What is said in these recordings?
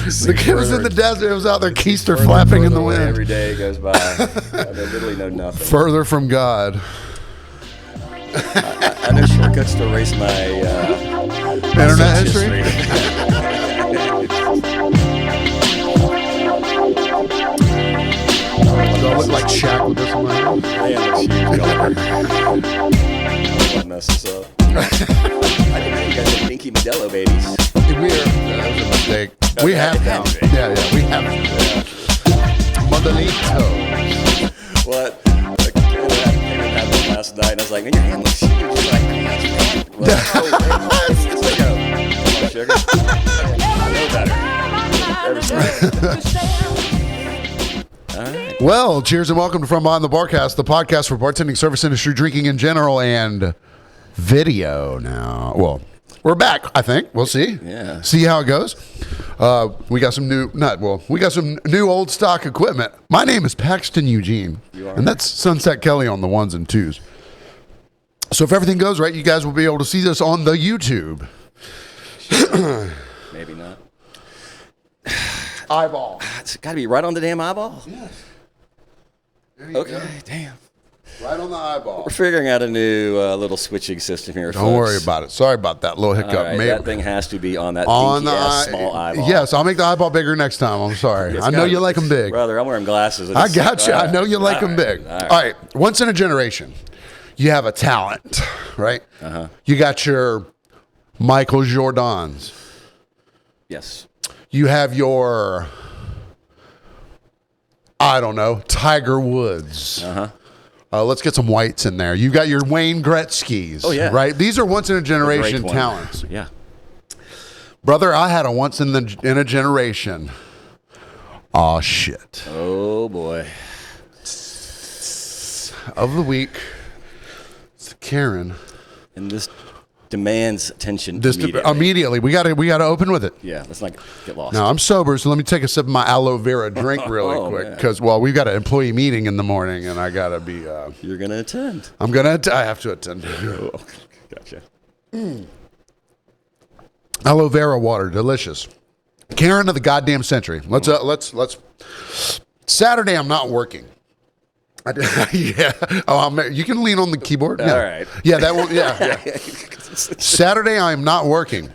The kid was in the desert. It was out there, keister flapping in the wind. Every day goes by. They literally know nothing. Further from God. I know shortcuts to erase my Internet history. Do I look like Shaq with this in my hand? Man, looks huge. Don't mess this up. I didn't know you guys had Dinky Modelo babies. That was a mistake. We have now. Yeah, we have. Modelito. What? I had one last night, and I was like, man, your hand looks huge. He's like, man, that's bad. Well, it's like come on, sugar. I know better. All right. Well, cheers and welcome to From Behind the Barcast, the podcast for bartending, service industry, drinking in general, and video now. Well, we're back, I think. We'll see. Yeah. See how it goes. We got some new old stock equipment. My name is Paxton Eugene. You are. And that's Sunset Kelly on the ones and twos. So if everything goes right, you guys will be able to see this on the YouTube. Maybe not. Eyeball. It's got to be right on the damn eyeball. Yes. There you Okay, go. damn. Right on the eyeball. We're figuring out a new little switching system here, Don't worry about it. Sorry about that little hiccup. All right, Maybe- that thing has to be on that on the dinky-ass small eyeball. Yes, I'll make the eyeball bigger next time. I'm sorry. It's I know gotta- you like them big. Brother, I'm wearing glasses. I got you. I know you like them All big. right, All right. Once in a generation, you have a talent, right? Uh-huh. You got your Michael Jordans. Yes. You have your, I don't know, Tiger Woods. Uh-huh. Let's get some whites in there. You got your Wayne Gretzky's. Oh, yeah. Right? These are once in a Great generation one. talents. Yeah. Brother, I had a once in a generation. Aw, shit. Oh, boy. Of the week, it's Karen. And this demands attention This immediately. We gotta open with it. Yeah, let's not get lost. Now I'm sober, so let me take a sip of my aloe vera drink really Oh, quick man. because we've got an employee meeting in the morning and I gotta be. You're going to attend. I have to attend. Oh, gotcha. Aloe vera water, delicious. Karen of the goddamn century. Let's. Saturday, I'm not working. Yeah. Oh, you can lean on the keyboard. Yeah. All right. Yeah, that will. Yeah. Saturday, I'm not working,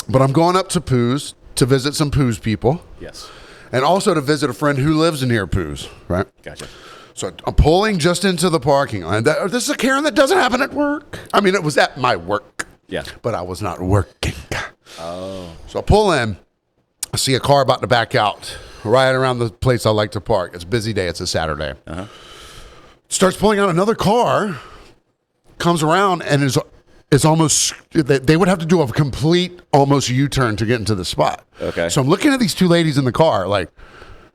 but I'm going up to Pooh's to visit some Pooh's people, Yes. and also to visit a friend who lives near Pooh's. Right. Gotcha. So I'm pulling just into the parking lot. This is a Karen that doesn't happen at work. I mean, it was at my work. Yeah. But I was not working. Oh. So I pull in. I see a car about to back out right around the place I like to park. It's a busy day. It's a Saturday. Uh-huh. Starts pulling out another car. Comes around and is almost. They would have to do a complete almost U-turn to get into the spot. Okay. So I'm looking at these two ladies in the car. Like,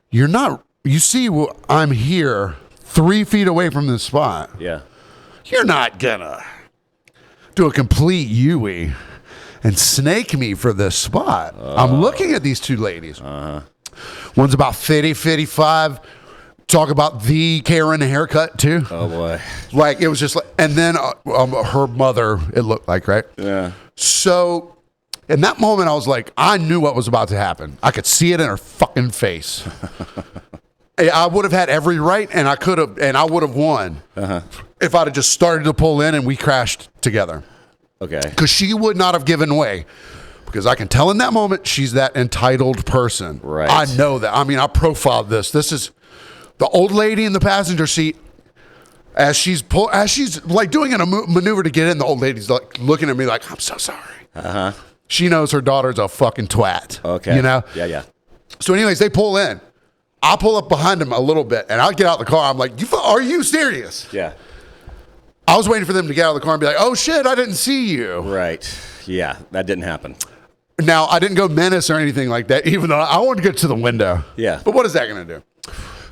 you're not. You see, I'm here 3 feet away from this spot. Yeah. You're not gonna do a complete U-ey and snake me for this spot. I'm looking at these two ladies. One's about 50, 55. Talk about the Karen haircut too. Oh, boy. Like it was just like, and then her mother, it looked like, right? Yeah. So in that moment, I was like, I knew what was about to happen. I could see it in her fucking face. I would have had every right, and I would have won if I'd have just started to pull in and we crashed together. Okay. Because she would not have given way. Because I can tell in that moment she's that entitled person. Right. I know that. I mean, I profiled this. This is the old lady in the passenger seat. As she's like doing a maneuver to get in, the old lady's like looking at me like, I'm so sorry. Uh-huh. She knows her daughter's a fucking twat. Okay. You know? Yeah. So anyways, they pull in. I pull up behind them a little bit, and I get out of the car. I'm like, are you serious? Yeah. I was waiting for them to get out of the car and be like, oh, shit, I didn't see you. Right. Yeah, that didn't happen. Now, I didn't go menace or anything like that, even though I wanted to get to the window. Yeah. But what is that going to do?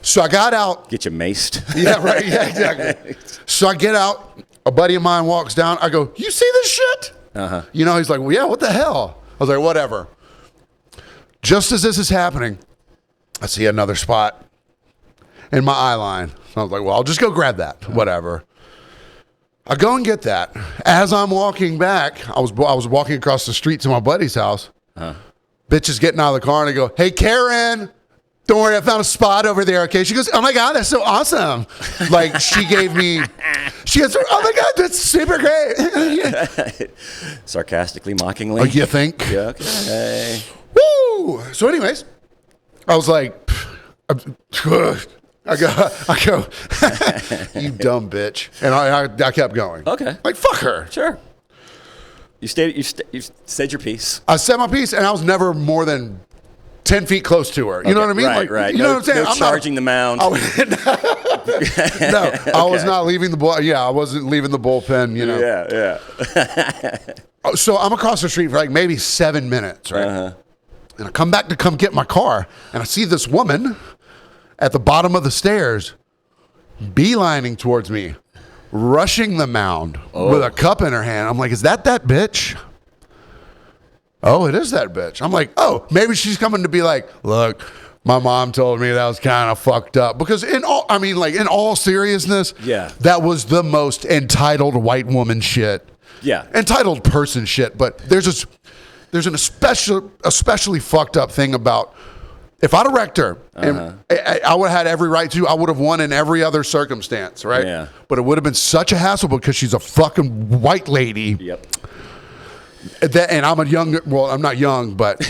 So I got out. Get you maced. Yeah, right. Yeah, exactly. So I get out. A buddy of mine walks down. I go, you see this shit? Uh-huh. You know, he's like, well, yeah, what the hell? I was like, whatever. Just as this is happening, I see another spot in my eye line. So I was like, well, I'll just go grab that. Whatever. I go and get that. As I'm walking back, I was walking across the street to my buddy's house. Bitch is getting out of the car and I go, hey, Karen, don't worry, I found a spot over there, okay? She goes, oh my God, that's so awesome. Like, she goes, oh my God, that's super great. Sarcastically, mockingly. You think? Yeah, okay. Woo! So anyways, I was like, I go, you dumb bitch. And I kept going. Okay. Like, fuck her. Sure. You said your piece. I said my piece, and I was never more than 10 feet close to her. You know what I mean? Right, right. You know what I'm saying? No I'm charging the mound. No, I was not leaving the bull. Yeah, I wasn't leaving the bullpen. You know. Yeah. So I'm across the street for like maybe 7 minutes, right? Uh-huh. And I come back to come get my car, and I see this woman at the bottom of the stairs, beelining towards me, rushing the mound with a cup in her hand. I'm like, is that bitch? Oh, it is that bitch. I'm like, oh, maybe she's coming to be like, look, my mom told me that was kind of fucked up. Because in all seriousness, yeah, that was the most entitled white woman shit. Yeah. Entitled person shit. But there's an especially fucked up thing about, if I'd have wrecked her, and I would have had every right to, I would have won in every other circumstance, right? Yeah. But it would have been such a hassle because she's a fucking white lady. Yep. And I'm I'm not young, but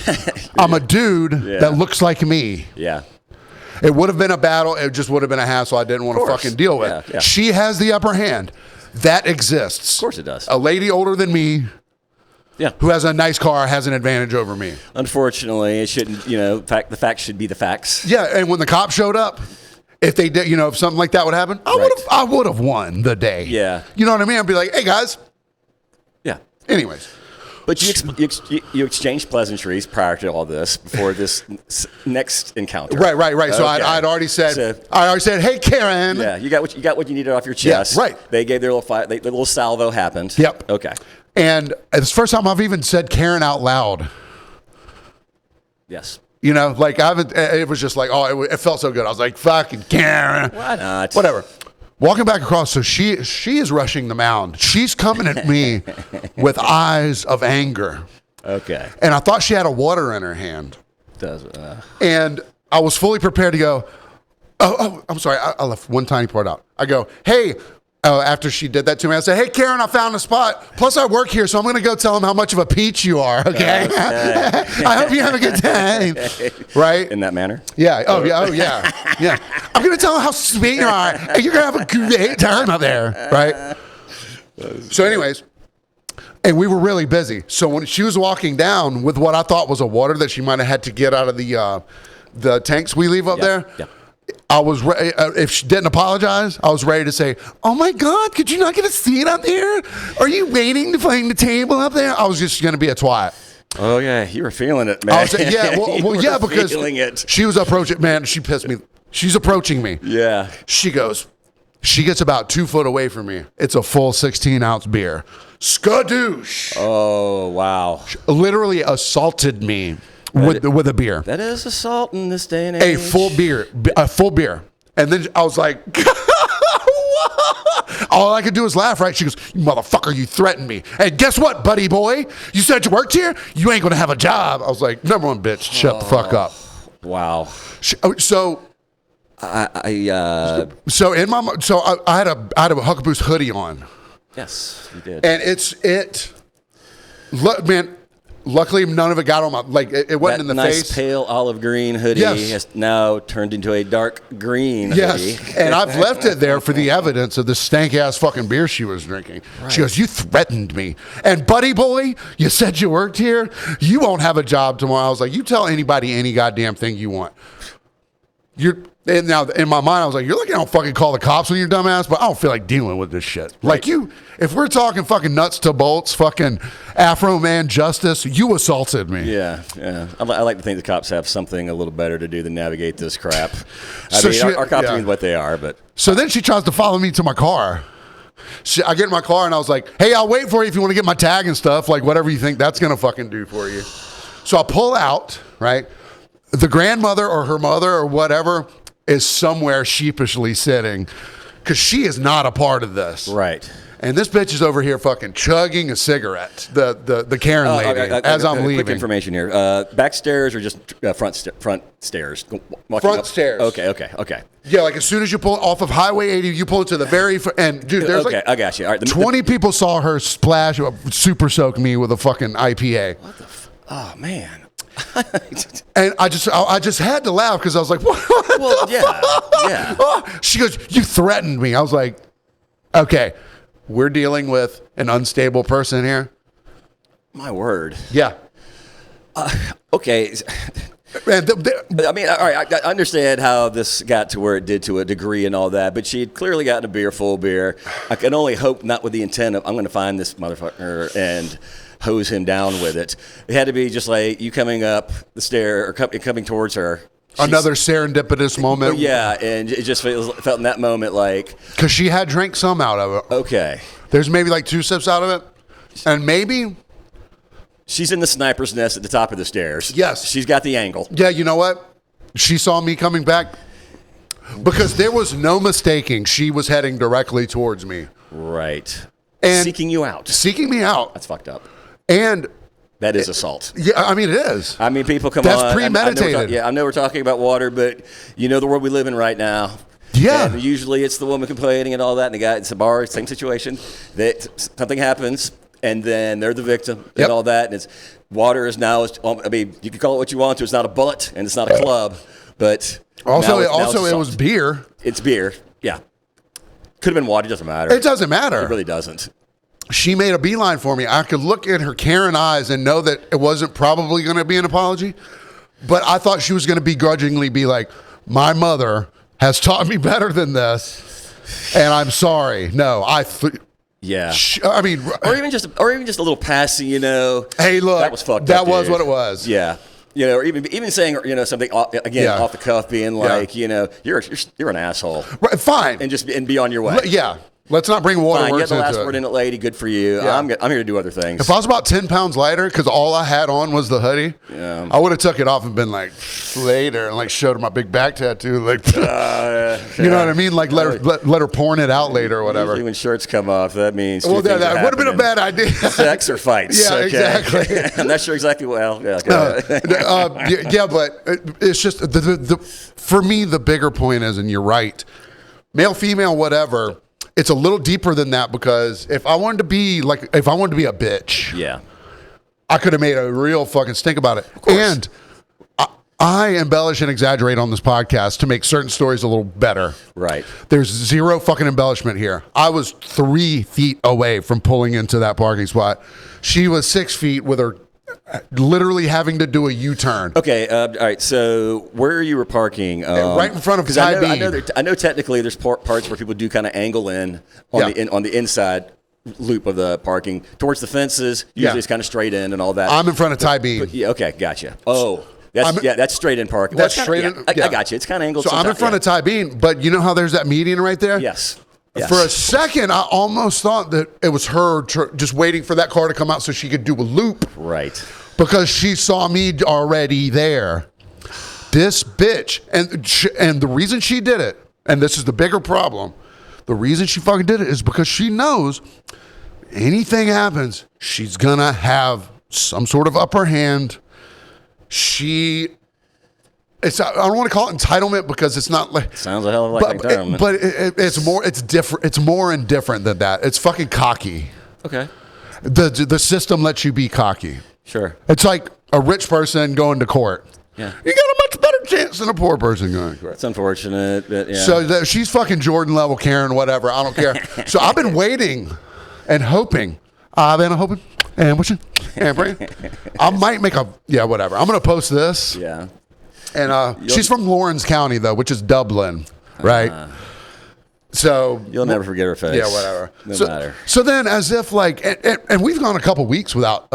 I'm a dude that looks like me. Yeah. It would have been a battle. It just would have been a hassle I didn't want to fucking deal with. Yeah, yeah. She has the upper hand. That exists. Of course it does. A lady older than me, who has a nice car, has an advantage over me. Unfortunately, it shouldn't, the facts should be the facts. Yeah, and when the cops showed up, if they did, if something like that would happen, I would have won the day. Yeah. You know what I mean? I'd be like, hey, guys. Yeah. Anyways. But you exchanged pleasantries prior to all this, before this next encounter. Right. So Okay. I'd already said, hey, Karen. Yeah, you got what you needed off your chest. Yeah, right. They gave their little fight. The little salvo happened. Yep. Okay. And it's the first time I've even said Karen out loud. Yes. Like I haven't. It was just like, it felt so good. I was like, fucking Karen. Why not? Whatever. Walking back across, so she is rushing the mound. She's coming at me with eyes of anger. Okay. And I thought she had a water in her hand. And I was fully prepared to go, oh, I'm sorry. I left one tiny part out. I go, hey, after she did that to me, I said, hey, Karen, I found a spot. Plus, I work here, so I'm going to go tell them how much of a peach you are, okay? I hope you have a good time. Right? In that manner? Yeah. Oh, yeah. Yeah. I'm going to tell them how sweet you are, and you're going to have a great time out there, right? So anyways, and we were really busy. So when she was walking down with what I thought was a water that she might have had to get out of the tanks we leave up there, I was ready. If she didn't apologize, I was ready to say, "Oh my God, could you not get a seat up there? Are you waiting to find the table up there?" I was just going to be a twat. Oh yeah, you were feeling it, man. I was saying, because feeling it. She was approaching. Man, she pissed me. She's approaching me. Yeah. She gets about 2 foot away from me. It's a full 16-ounce beer. Skadoosh. Oh wow. She literally assaulted me with a beer. That is assault in this day and age. A full beer. And then I was like, all I could do was laugh, right? She goes, you motherfucker, you threatened me. And guess what, buddy boy? You said you worked here? You ain't going to have a job. I was like, number one, bitch, shut the fuck up. Wow. So I had a Huckaboos hoodie on. Yes, you did. And look, man, luckily none of it got on my, like, it wasn't that in the nice face. Pale olive green hoodie has now turned into a dark green hoodie. And I've left it there for the evidence of the stank ass fucking beer she was drinking. Right. She goes, you threatened me. And buddy boy, you said you worked here. You won't have a job tomorrow. I was like, you tell anybody any goddamn thing you want. And now in my mind, I was like, you're lucky I don't fucking call the cops on your dumb ass, but I don't feel like dealing with this shit. Right. Like if we're talking fucking nuts to bolts, fucking Afro man justice, you assaulted me. Yeah. I like to think the cops have something a little better to do than navigate this crap. Our cops are what they are, but. So then she tries to follow me to my car. I get in my car and I was like, hey, I'll wait for you if you want to get my tag and stuff, like whatever you think that's going to fucking do for you. So I pull out, right? The grandmother or her mother or whatever is somewhere sheepishly sitting because she is not a part of this. Right. And this bitch is over here fucking chugging a cigarette. The Karen lady, as I'm leaving. Quick information here. Back stairs or just front stairs? Front stairs. Okay. Yeah, like as soon as you pull off of Highway 80, you pull it to the very and dude, there's Okay, I got you. All right, 20 people saw her splash, super soak me with a fucking IPA. What the? Oh man. And I just had to laugh because I was like, what? Well, yeah. She goes, you threatened me. I was like, okay, we're dealing with an unstable person here. My word. Yeah. Okay. And I mean, all right, I understand how this got to where it did to a degree and all that, but she had clearly gotten a beer, full beer. I can only hope not with the intent of, I'm going to find this motherfucker and hose him down with it. It had to be just like you coming up the stair or coming towards her. Another serendipitous moment. Yeah, and it just felt in that moment like... Because she had drank some out of it. Okay. There's maybe like 2 sips out of it. And maybe... She's in the sniper's nest at the top of the stairs. Yes. She's got the angle. Yeah, you know what? She saw me coming back. Because there was no mistaking she was heading directly towards me. Right. And seeking you out. Seeking me out. That's fucked up. And... That is assault. Yeah, I mean, it is. I mean, people come That's on. premeditated. I know we're talking about water, but you know the world we live in right now. Yeah. And usually it's the woman complaining and all that, and the guy, it's a bar, same situation. That something happens, and then they're the victim and all that. And it's water is now, I mean, you can call it what you want to. It's not a bullet, and it's not a club, but Also, now it was beer. It's beer, yeah. Could have been water, it doesn't matter. It doesn't matter. It really doesn't. She made a beeline for me. I could look at her Karen eyes and know that it wasn't probably going to be an apology, but I thought she was going to begrudgingly be like, my mother has taught me better than this, and I'm sorry. No, yeah. I mean, or even just a little passing, you know. Hey, look, that was fucked that up, was dude. what it was. Yeah. You know, or even saying, you know, something again off the cuff, being like, you know, you're an asshole. Right, fine. And be on your way. Yeah. Let's not bring waterworks into it. You had the last word in it, lady. Good for you. Yeah. I'm here to do other things. If I was about 10 pounds lighter, because all I had on was the hoodie, I would have took it off and been like, later, and like showed her my big back tattoo. Like, you know what I mean? Like, let her porn it out later or whatever. Usually when shirts come off, that means that would have been a bad idea. Sex or fights. Yeah, exactly. I'm not sure exactly. Well, yeah. Yeah, but it's just, for me, the bigger point is, and you're right, male, female, whatever, it's a little deeper than that, because if I wanted to be a bitch, yeah, I could have made a real fucking stink about it. And I embellish and exaggerate on this podcast to make certain stories a little better. Right. There's zero fucking embellishment here. I was 3 feet away from pulling into that parking spot. She was 6 feet with her literally having to do a U-turn. Okay, all right. So where you were parking? Right in front of Ty Bean. I know technically there's parts where people do kind of angle in on the inside loop of the parking towards the fences. Usually it's kind of straight in and all that. I'm in front of Ty Bean. Yeah. Okay. Gotcha. Oh. That's straight in parking. That's straight in. I got you. It's kind of angled. So I'm in front of Ty Bean, but you know how there's that median right there? Yes. For a second, I almost thought that it was her just waiting for that car to come out so she could do a loop. Right. Because she saw me already there. This bitch, and the reason she did it, and this is the bigger problem, the reason she fucking did it is because she knows anything happens, she's gonna have some sort of upper hand. I don't want to call it entitlement because it's not like... Sounds a hell of like entitlement. But it's more, it's different. It's more indifferent than that. It's fucking cocky. Okay. The system lets you be cocky. Sure. It's like a rich person going to court. Yeah. You got a much better chance than a poor person going to court. It's unfortunate, but yeah. So she's fucking Jordan level, Karen, whatever. I don't care. So I've been waiting and hoping. I've been hoping and wishing and praying. I might make whatever. I'm going to post this. Yeah. And she's from Lawrence County, though, which is Dublin, right? So you'll never forget her face. Yeah, whatever. No matter. So then, as if like, and we've gone a couple weeks without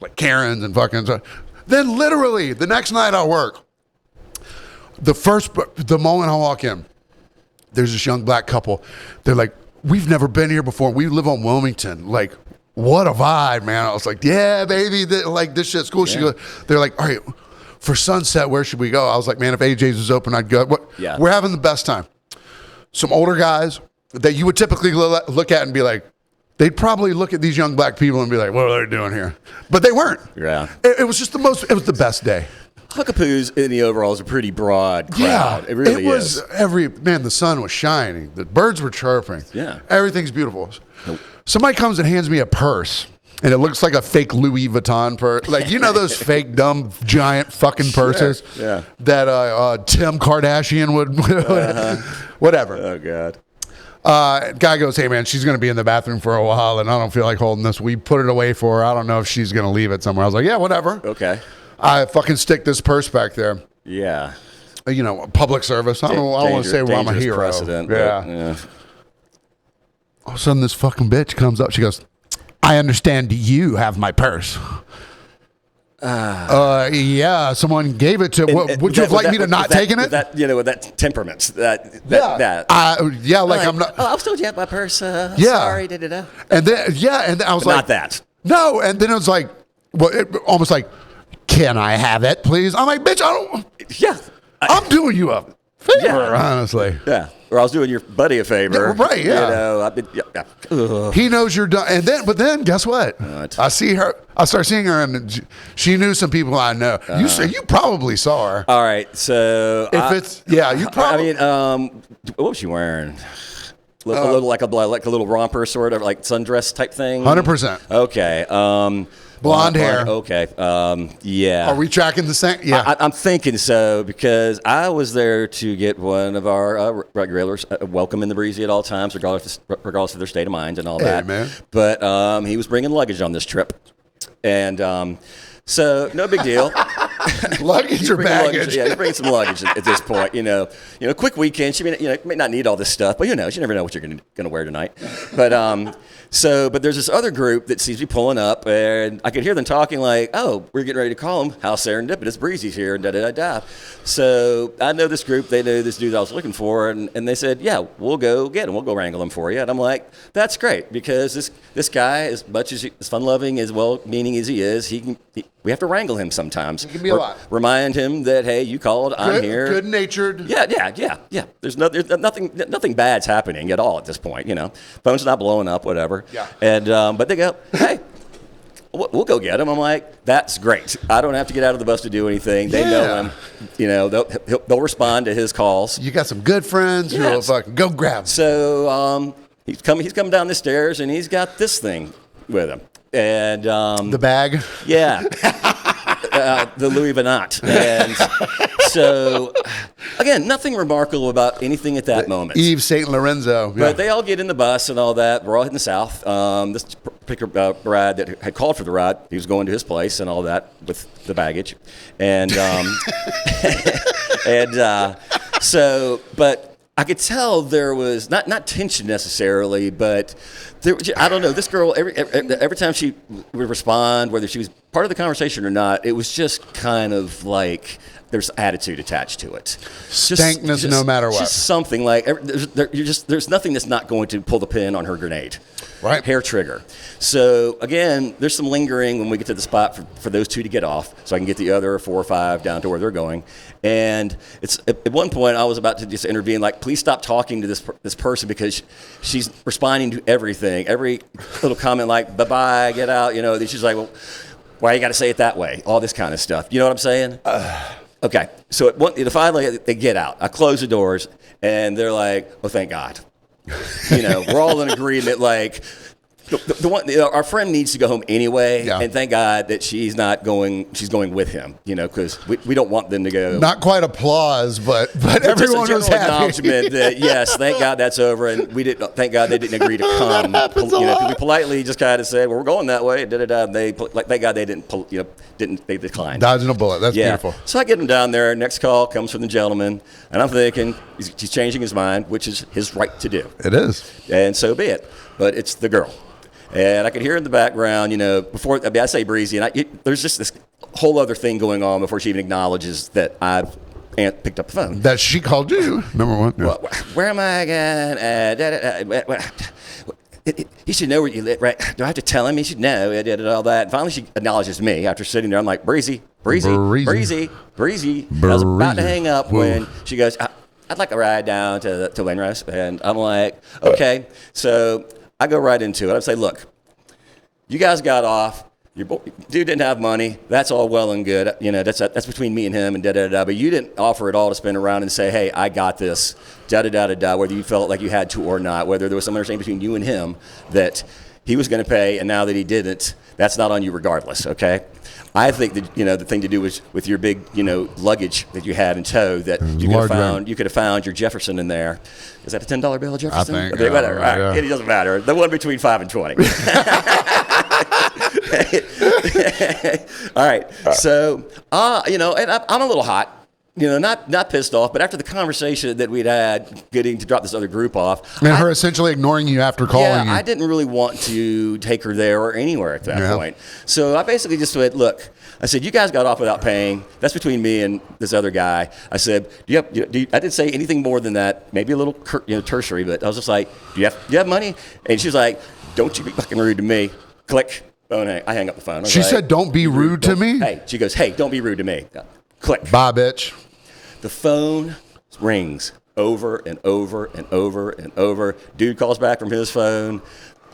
like Karens and fucking. Then literally the next night I work, the moment I walk in, there's this young black couple. They're like, we've never been here before. We live on Wilmington. Like, what a vibe, man. I was like, yeah, baby, like this shit's cool. Yeah. They're like, all right, for sunset, where should we go? I was like, man, if AJ's was open, I'd go. Yeah. We're having the best time. Some older guys, that you would typically look at and be like, they'd probably look at these young black people and be like, what are they doing here? But they weren't. Yeah. It was just it was the best day. Huckapoo's in the overall is a pretty broad crowd. Yeah, It really was is. the sun was shining. The birds were chirping. Yeah. Everything's beautiful. Somebody comes and hands me a purse. And it looks like a fake Louis Vuitton purse. Like, you know those fake, dumb, giant fucking purses yeah. that Tim Kardashian would, whatever. Oh, God. Guy goes, hey, man, she's going to be in the bathroom for a while, and I don't feel like holding this. We put it away for her. I don't know if she's going to leave it somewhere. I was like, yeah, whatever. Okay. I fucking stick this purse back there. Yeah. You know, public service. I don't want to say I'm a hero. Precedent, yeah. All of a sudden, this fucking bitch comes up. She goes, I understand you have my purse. Yeah, someone gave it to. Would you have liked me to not taken it? That with that temperament. That. Yeah, like I'm not. Oh, I was told you had my purse. Yeah. Sorry. Da-da-da. And then I was like, not that. No, and then it was like, almost like, can I have it, please? I'm like, bitch, I don't. Yeah. I'm doing you a favor, honestly. Yeah. Or I was doing your buddy a favor. Yeah, right, yeah. You know, I've been, He knows you're done. But then, guess what? I start seeing her, and she knew some people I know. You probably saw her. All right, so you probably. What was she wearing? A little like a little romper sort of like sundress type thing. 100%. Okay. Blonde hair. Okay. Yeah. Are we tracking the same? Yeah. I'm thinking so because I was there to get one of our regulars welcome in the Breezy at all times, regardless of their state of mind and all that. Man. But he was bringing luggage on this trip, and so no big deal. Luggage or baggage? Yeah, he's bringing some luggage at this point. Quick weekend. She may not need all this stuff, but who knows? You never know what you're going to wear tonight. But but there's this other group that seems to be pulling up, and I could hear them talking like, "Oh, we're getting ready to call them. How serendipitous, Breezy's here," and da da da da. So I know this group. They know this dude I was looking for, and they said, "Yeah, we'll go get him. We'll go wrangle him for you." And I'm like, "That's great because this guy, as much as fun-loving, as well-meaning as he is, we have to wrangle him sometimes. It can be a lot. Remind him that, hey, you called, I'm here. Good-natured. Yeah. There's nothing bad's happening at all at this point. Phone's not blowing up, whatever. Yeah. And but they go, hey, we'll go get him. I'm like, that's great. I don't have to get out of the bus to do anything. They know him. They'll respond to his calls. You got some good friends. Yes. Who'll fucking go grab him. So he's coming down the stairs and he's got this thing with him. And the bag, yeah, the Louis Vuitton, and so again, nothing remarkable about anything at that moment. Yves Saint Lorenzo, but they all get in the bus and all that. We're all heading south. This particular Brad that had called for the ride, he was going to his place and all that with the baggage, and but I could tell there was not tension necessarily, but I don't know. This girl, every time she would respond, whether she was part of the conversation or not, it was just kind of like there's attitude attached to it. Stankness, no matter what. Just something like there's nothing that's not going to pull the pin on her grenade. Right. Hair trigger. So again, there's some lingering when we get to the spot for those two to get off, so I can get the other 4 or 5 down to where they're going. And it's at one point I was about to just intervene, like, please stop talking to this person because she's responding to everything, every little comment, like, bye bye, get out. She's like, well, why you got to say it that way? All this kind of stuff. You know what I'm saying? Okay. So finally they get out. I close the doors, and they're like, oh, thank God. We're all in agreement, like, the one, our friend needs to go home anyway, and thank God that she's going with him, because we don't want them to go. Not quite applause, but everyone was happy. Acknowledgement that yes, thank God that's over, and thank God they didn't agree to come. We politely just kind of said, well, we're going that way. They thank God they they declined. Dodging a bullet. That's beautiful. So I get him down there. Next call comes from the gentleman, and I'm thinking he's changing his mind, which is his right to do. It is, and so be it. But it's the girl. And I could hear in the background, before I say Breezy, and there's just this whole other thing going on before she even acknowledges that I've picked up the phone. That she called you, number one. Yeah. Well, where am I again? He should know where you live, right? Do I have to tell him? He should know. I did all that. And finally, she acknowledges me after sitting there. I'm like, Breezy. I was about to hang up when she goes, I'd like a ride down to Winrose. And I'm like, okay. So I go right into it. I say, look, you guys got off. Your dude didn't have money. That's all well and good. You know, that's between me and him and da-da-da-da. But you didn't offer it all to spin around and say, hey, I got this, da-da-da-da-da, whether you felt like you had to or not, whether there was some understanding between you and him that he was going to pay, and now that he didn't, that's not on you regardless, okay? I think that, you know, the thing to do was with your big, you know, luggage that you had in tow that you could have found your Jefferson in there. Is that a $10 bill, Jefferson? I think. Whatever. All right. It doesn't matter. The one between 5 and 20. All right. So, you know, and I'm a little hot. You know, not pissed off, but after the conversation that we'd had, getting to drop this other group off, and her essentially ignoring you after calling you. I didn't really want to take her there or anywhere at that point. So I basically just said, look, I said, you guys got off without paying. That's between me and this other guy. I said, I didn't say anything more than that, maybe a little tertiary, but I was just like, do you have money? And she was like, don't you be fucking rude to me. Click. Oh, no. I hang up the phone. She said, don't be rude to me? Hey, she goes, hey, don't be rude to me. Click. Bye, bitch. The phone rings over and over and over and over. Dude calls back from his phone.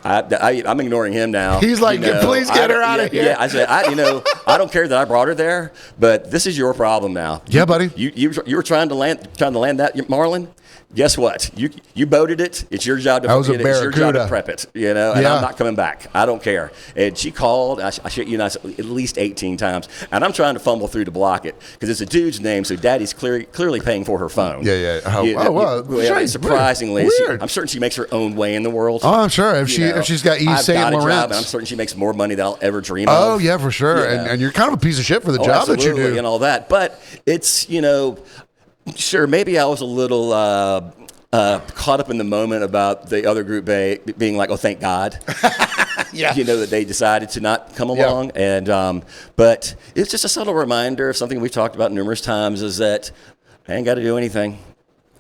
I'm ignoring him now. He's like, please get her out of here. Yeah, I said, I don't care that I brought her there, but this is your problem now. Yeah, buddy. You were trying to land that Marlin. Guess what? You boated it. It's your job to that was a It's your job to barracuda. prep it. You know, and I'm not coming back. I don't care. And she called. I shit you not, at least 18 times. And I'm trying to fumble through to block it because it's a dude's name. So Daddy's clearly paying for her phone. Yeah. Surprisingly, weird. I'm certain she makes her own way in the world. Oh, I'm sure if she's got East St. I've got a Lawrence. job, and I'm certain she makes more money than I'll ever dream of. Oh yeah, for sure. Yeah. And you're kind of a piece of shit for the job that you do and all that. But it's sure maybe I was a little. Caught up in the moment about the other group being like, oh, thank God. Yeah. That they decided to not come along. Yeah. And but it's just a subtle reminder of something we've talked about numerous times is that I ain't got to do anything.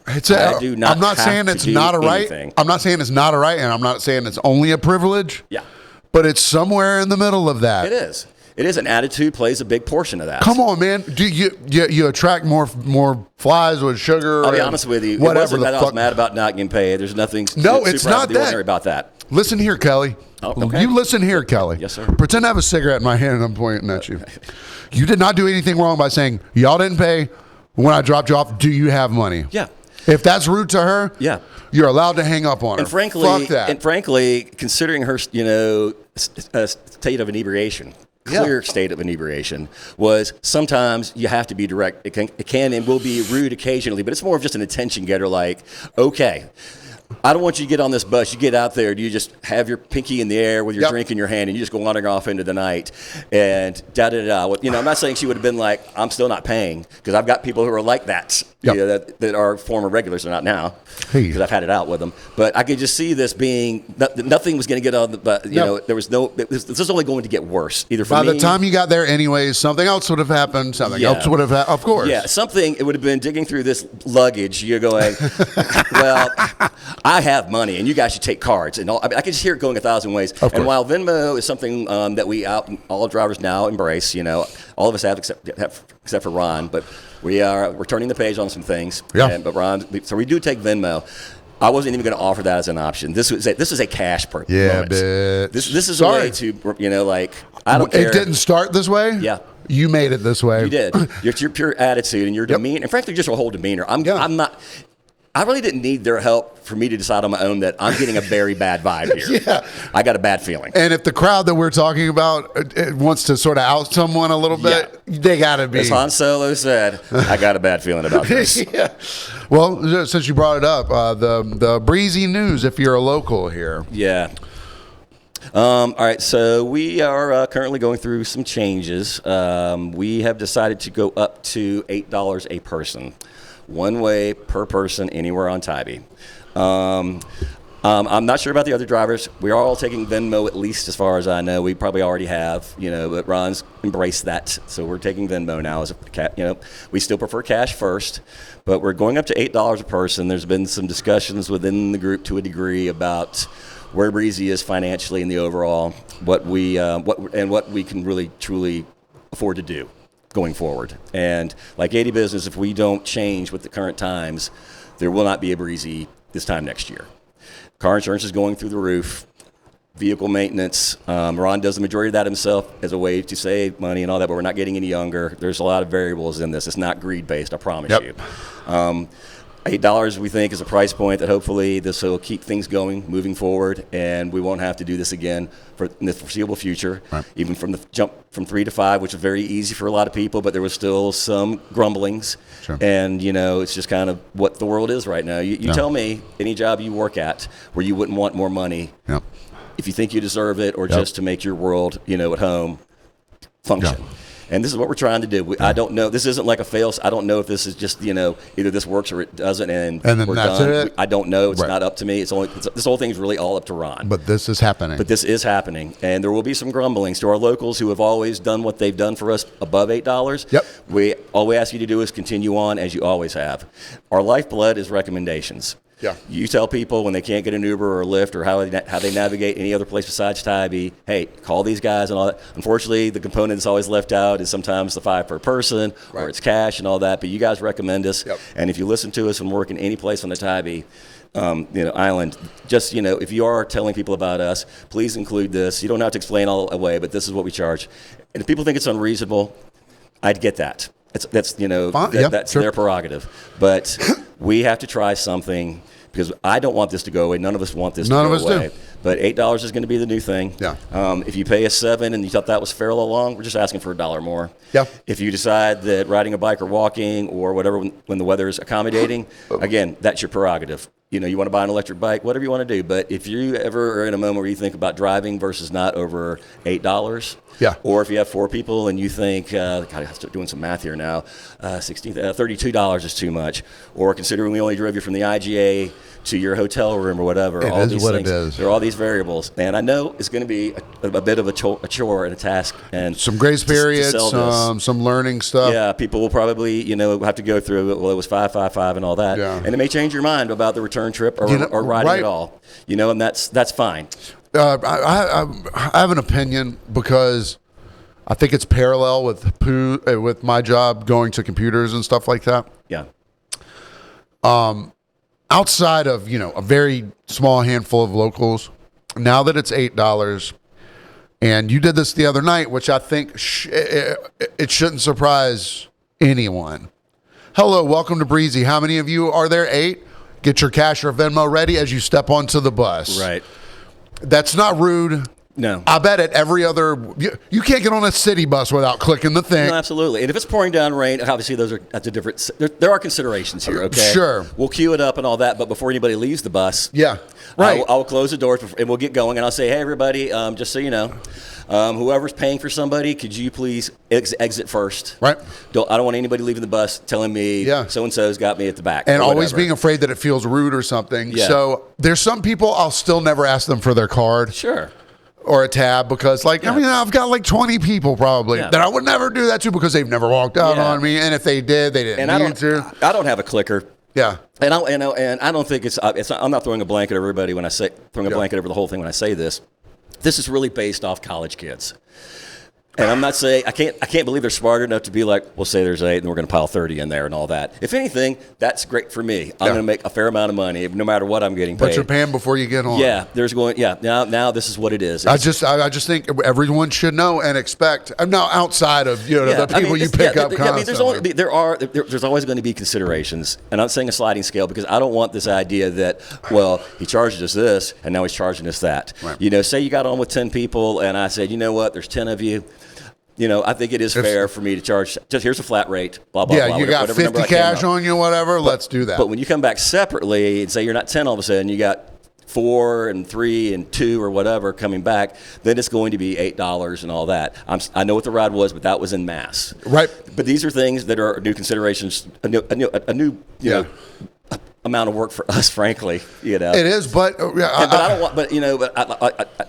I'm not saying it's not a right. I'm not saying it's not a right, and I'm not saying it's only a privilege. Yeah. But it's somewhere in the middle of that. It is. It is, an attitude plays a big portion of that. Come on, man. Do you attract more flies with sugar? I'll be honest with you. Whatever it wasn't the that fuck. I was mad about not getting paid. There's nothing. No, super it's not that. about that. Listen here, Kelly. Oh, okay. You listen here, Kelly. Yes, sir. Pretend I have a cigarette in my hand and I'm pointing at you. You did not do anything wrong by saying y'all didn't pay when I dropped you off. Do you have money? Yeah. If that's rude to her, yeah, you're allowed to hang up on her. And frankly, fuck that. And frankly, considering her, state of inebriation. Clear state of inebriation was sometimes you have to be direct. It can and will be rude occasionally, but it's more of just an attention getter. Like, okay, I don't want you to get on this bus. You get out there. Do you just have your pinky in the air with your drink in your hand and you just go wandering off into the night and da-da-da. I'm not saying she would have been like, I'm still not paying because I've got people who are like that, that are former regulars. They're not now because I've had it out with them. But I could just see this being, nothing was going to get on the, there was no, this is only going to get worse. Either for By me. the time you got there anyways, something else would have happened. Something else would have happened. Of course. Yeah, it would have been digging through this luggage. You're going, well, I have money, and you guys should take cards. And all, I can just hear it going 1,000 ways. And while Venmo is something that all drivers now embrace, all of us have except for Ron, but we're turning the page on some things. Yeah. But Ron, so we do take Venmo. I wasn't even going to offer that as an option. This is a cash purchase. Yeah, bitch. This is a way to, I don't care. It didn't start this way? Yeah. You made it this way. You did. It's your pure attitude and your demeanor, and frankly, just your whole demeanor. I'm not. I really didn't need their help for me to decide on my own that I'm getting a very bad vibe here. Yeah. I got a bad feeling. And if the crowd that we're talking about wants to sort of out someone a little bit, they got to be. As Han Solo said, I got a bad feeling about this. Yeah. Well, since you brought it up, the breezy news, if you're a local here. Yeah. All right, so we are currently going through some changes. We have decided to go up to $8 a person. One way per person anywhere on Tybee. I'm not sure about the other drivers. We are all taking Venmo, at least as far as I know. We probably already have, but Ron's embraced that. So we're taking Venmo now as we still prefer cash first, but we're going up to $8 a person. There's been some discussions within the group to a degree about where Breezy is financially in the overall, what we can really truly afford to do going forward. And like 80 business, if we don't change with the current times, there will not be a Breezy this time next year. Car insurance is going through the roof. Vehicle maintenance. Ron does the majority of that himself as a way to save money and all that, but we're not getting any younger. There's a lot of variables in this. It's not greed-based, I promise you. $8 we think is a price point that hopefully this will keep things going, moving forward, and we won't have to do this again in the foreseeable future. Right. Even from the jump from 3 to 5, which was very easy for a lot of people, but there was still some grumblings. Sure. And, it's just kind of what the world is right now. You tell me any job you work at where you wouldn't want more money if you think you deserve it or just to make your world, at home function. Yeah. And this is what we're trying to do. I don't know. This isn't like a fail. I don't know if this is just, either this works or it doesn't, and then we're that's done. It? I don't know. It's not up to me. This whole thing is really all up to Ron. But this is happening. And there will be some grumblings to our locals who have always done what they've done for us above $8. Yep. All we ask you to do is continue on as you always have. Our lifeblood is recommendations. Yeah. You tell people when they can't get an Uber or a Lyft or how they navigate any other place besides Tybee, hey, call these guys and all that. Unfortunately, the component that's always left out is sometimes the $5 per person or it's cash and all that. But you guys recommend us. Yep. And if you listen to us and work in any place on the Tybee island, just, if you are telling people about us, please include this. You don't have to explain all the way, but this is what we charge. And if people think it's unreasonable, I'd get that. That's their prerogative. But we have to try something because I don't want this to go away. None of us want this to go away. None of us do. But $8 is going to be the new thing. Yeah. If you pay us $7 and you thought that was fair all along, we're just asking for $1 more. Yeah. If you decide that riding a bike or walking or whatever when the weather is accommodating, again, that's your prerogative. You want to buy an electric bike, whatever you want to do. But if you ever are in a moment where you think about driving versus not over $8, or if you have 4 people and you think, God, I have to start doing some math here now, $32 is too much, or considering we only drove you from the IGA to your hotel room or whatever, it is what it is. There are all these variables, and I know it's going to be a bit of a chore and a task, and some grace periods, some learning stuff. Yeah, people will probably have to go through it. Well, it was 555 and all that, and it may change your mind about the return trip or riding at all. And that's fine. I have an opinion because I think it's parallel with my job going to computers and stuff like that. Yeah. Outside of a very small handful of locals, now that it's $8, and you did this the other night, which I think it shouldn't surprise anyone. Hello, welcome to Breezy. How many of you are there? 8. Get your cash or Venmo ready as you step onto the bus. Right. That's not rude. No. I bet at every other, you can't get on a city bus without clicking the thing. No, absolutely. And if it's pouring down rain, obviously that's a different, there are considerations here, okay? Sure. We'll queue it up and all that, but before anybody leaves the bus, right. I will close the doors and we'll get going. And I'll say, hey, everybody, just so you know, whoever's paying for somebody, could you please exit first? Right. I don't want anybody leaving the bus telling me so-and-so's got me at the back. And always being afraid that it feels rude or something. Yeah. So there's some people I'll still never ask them for their card. Sure. Or a tab because, I've got like 20 people probably that I would never do that to because they've never walked out on me. And if they did, they didn't need to. I don't have a clicker. Yeah. And I don't think it's I'm not throwing a blanket over everybody when I say, throwing a blanket over the whole thing when I say this. This is really based off college kids. And I'm not saying I can't believe they're smart enough to be like, we'll say there's 8 and we're going to pile 30 in there and all that. If anything, that's great for me. I'm going to make a fair amount of money no matter what I'm getting paid. But you're paying before you get on. Yeah, now this is what it is. I just think everyone should know and expect. Now outside of the people you pick up constantly. There's always going to be considerations, and I'm saying a sliding scale because I don't want this idea that he charged us this and now he's charging us that. Right. Say you got on with 10 people and I said, you know what, there's 10 of you. I think it is fair for me to charge. Just here's a flat rate. Blah blah. Yeah, blah, you got 50 cash on you, whatever. Let's do that. But when you come back separately and say you're not 10 all of a sudden, you got 4 and 3 and 2 or whatever coming back, then it's going to be $8 and all that. I know what the ride was, but that was in mass. Right. But these are things that are new considerations. A new amount of work for us, frankly. It is, but I don't want. But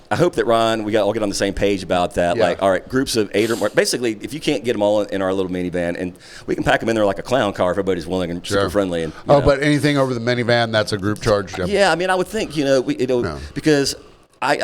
I hope that Ron, we all get on the same page about that. Yeah. All right, groups of 8 or more. Basically, if you can't get them all in our little minivan, and we can pack them in there like a clown car if everybody's willing and super friendly. And but anything over the minivan, that's a group charge. Yeah, I would think because I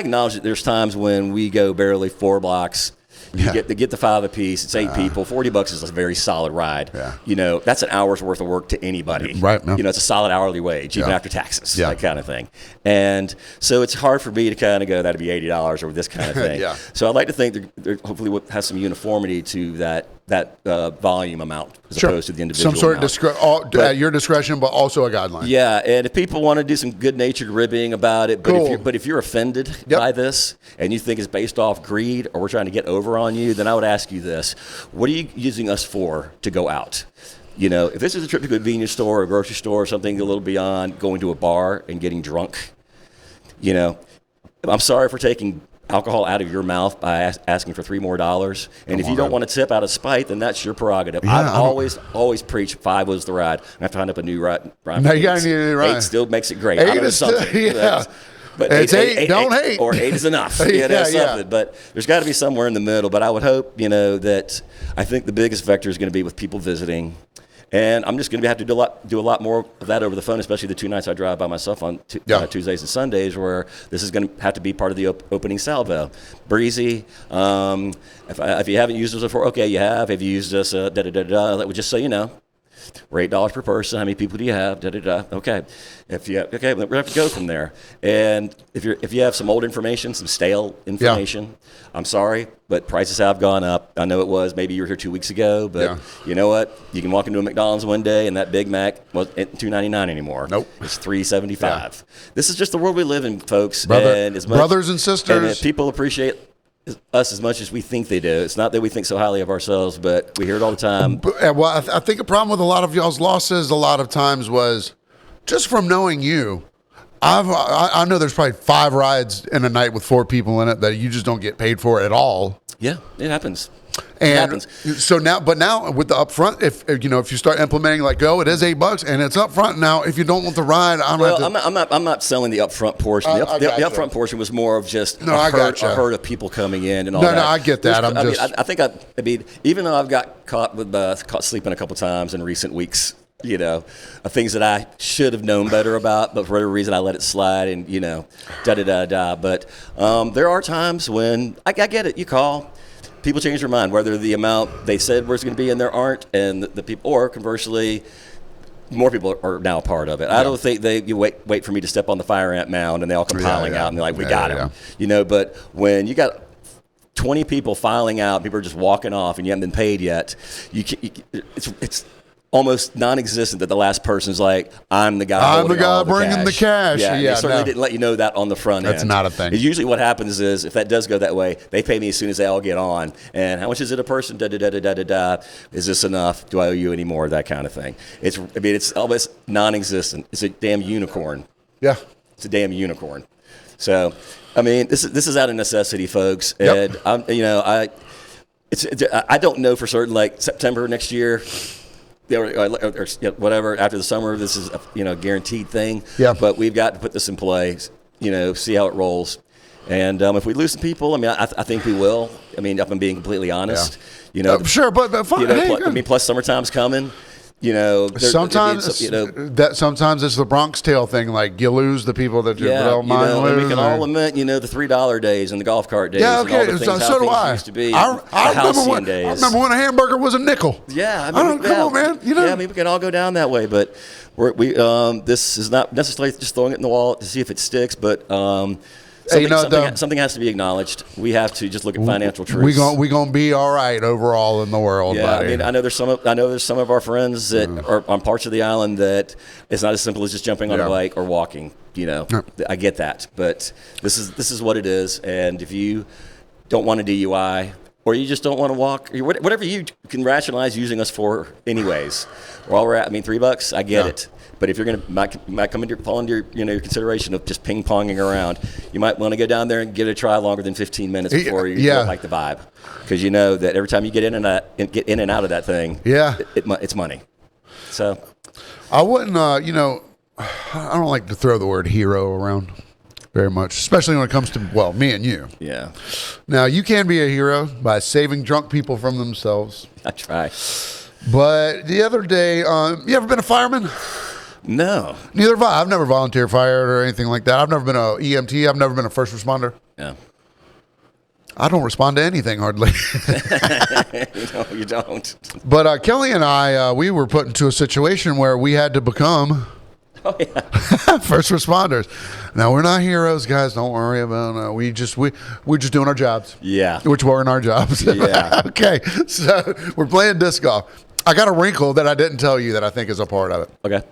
acknowledge that there's times when we go barely 4 blocks. Yeah. You get the 5 apiece. It's 8 people. $40 is a very solid ride. Yeah. You know, that's an hour's worth of work to anybody. Right, man. You know, it's a solid hourly wage, even Yeah. after taxes, Yeah. that kind of thing. And so it's hard for me to kind of go, that'd be $80 or this kind of thing. Yeah. So I'd like to think there hopefully will have some uniformity to that volume amount as opposed to the individual Some sort amount. of at your discretion, but also a guideline. Yeah, and if people want to do some good-natured ribbing about it, Cool. but if you're offended Yep. by this and you think it's based off greed or we're trying to get over on you, then I would ask you this: what are you using us for to go out? You know, if this is a trip to a convenience store or a grocery store or something a little beyond going to a bar and getting drunk, you know, I'm sorry for taking alcohol out of your mouth by asking for $3 more. And if you don't want to tip out of spite, then that's your prerogative. Yeah, I've always preached 5 was the ride. I have to find up a new ride. Now you gotta need a new ride. 8 still makes it great. 8 I know is still- something. yeah. But It's 8, don't hate. Or 8 is enough. You know, Yeah, something. yeah. But there's got to be somewhere in the middle. But I would hope, you know, that I think the biggest vector is going to be with people visiting. And I'm just going to have to do a lot more of that over the phone, especially the 2 nights I drive by myself on Tuesdays and Sundays, where this is going to have to be part of the opening salvo. Breezy. If you haven't used us before, okay, you have. Have you used us? That would just so you know. We're $8 per person. How many people do you have? Okay. Okay, we have to go from there. And if you have some old information, some stale information, I'm sorry, but prices have gone up. I know it was maybe you were here 2 weeks ago, but you know what? You can walk into a McDonald's one day and that Big Mac wasn't $2.99 anymore. Nope. It's $3.75. Yeah. This is just the world we live in, folks. Brothers and sisters. And if people appreciate us as much as we think they do. It's not that we think so highly of ourselves, but we hear it all the time. Well, I think a problem with a lot of y'all's losses a lot of times was just from knowing you. I know there's probably 5 rides in a night with 4 people in it that you just don't get paid for at all. Yeah, it happens. And so now with the upfront, if you start implementing it is $8 and it's upfront. Now, if you don't want the ride, I'm not selling the upfront portion. The upfront portion was more of just a herd of people coming in and all that. No, I get that. I mean, even though I've got caught sleeping a couple times in recent weeks, you know, things that I should have known better about, but for whatever reason I let it slide, and you know, But there are times when I get it. You call. People change their mind, whether the amount they said was going to be in there aren't, and the people, or conversely, more people are now a part of it. I don't think you wait for me to step on the fire ant mound and they all come piling out and they're like, we got him. You know, but when you got 20 people filing out, people are just walking off and you haven't been paid yet, it's almost non-existent that the last person's like, I'm the guy bringing the cash. Yeah, they certainly didn't let you know that on the front end. That's not a thing. Usually what happens is, if that does go that way, they pay me as soon as they all get on. And how much is it a person? Is this enough? Do I owe you any more? That kind of thing. It's almost non-existent. It's a damn unicorn. Yeah. It's a damn unicorn. So, I mean, this is out of necessity, folks. And, I don't know for certain, like September next year, or whatever, after the summer, this is a guaranteed thing. Yeah. But we've got to put this in place, see how it rolls. And if we lose some people, I mean, I think we will. I mean, if I'm being completely honest, sure, but fine. Plus summertime's coming. Sometimes it's the Bronx Tale thing. Like, you lose the people that you don't mind losing. And we can all lament, the $3 days and the golf cart days. Yeah, and all okay. the things, So do I. Used to be, I remember when a hamburger was a nickel. Yeah, come on, man. Yeah, I mean, we can all go down that way, but this is not necessarily just throwing it in the wall to see if it sticks, but. Something has to be acknowledged. We have to just look at financial truths. We gonna be all right overall in the world. Yeah, buddy. I mean, I know there's some of our friends that are on parts of the island that it's not as simple as just jumping on a bike or walking. I get that, but this is what it is. And if you don't want a DUI, or you just don't want to walk, or whatever you can rationalize using us for, anyways. While we're at, $3, I get it. But if you're going to fall into your consideration of just ping ponging around, you might want to go down there and give it a try longer than 15 minutes before you like the vibe, because you know that every time you get in and out of that thing, it's money. So I wouldn't, I don't like to throw the word hero around very much, especially when it comes to me and you. Yeah. Now, you can be a hero by saving drunk people from themselves. I try. But the other day, you ever been a fireman? No. Neither have I. I've never volunteer fired or anything like that. I've never been a EMT. I've never been a first responder. Yeah. I don't respond to anything hardly. No, you don't. But Kelly and I, we were put into a situation where we had to become Oh yeah. first responders. Now we're not heroes, guys. Don't worry about it. We're just doing our jobs. Yeah. Which weren't our jobs. Yeah. Okay. So we're playing disc golf. I got a wrinkle that I didn't tell you that I think is a part of it. Okay.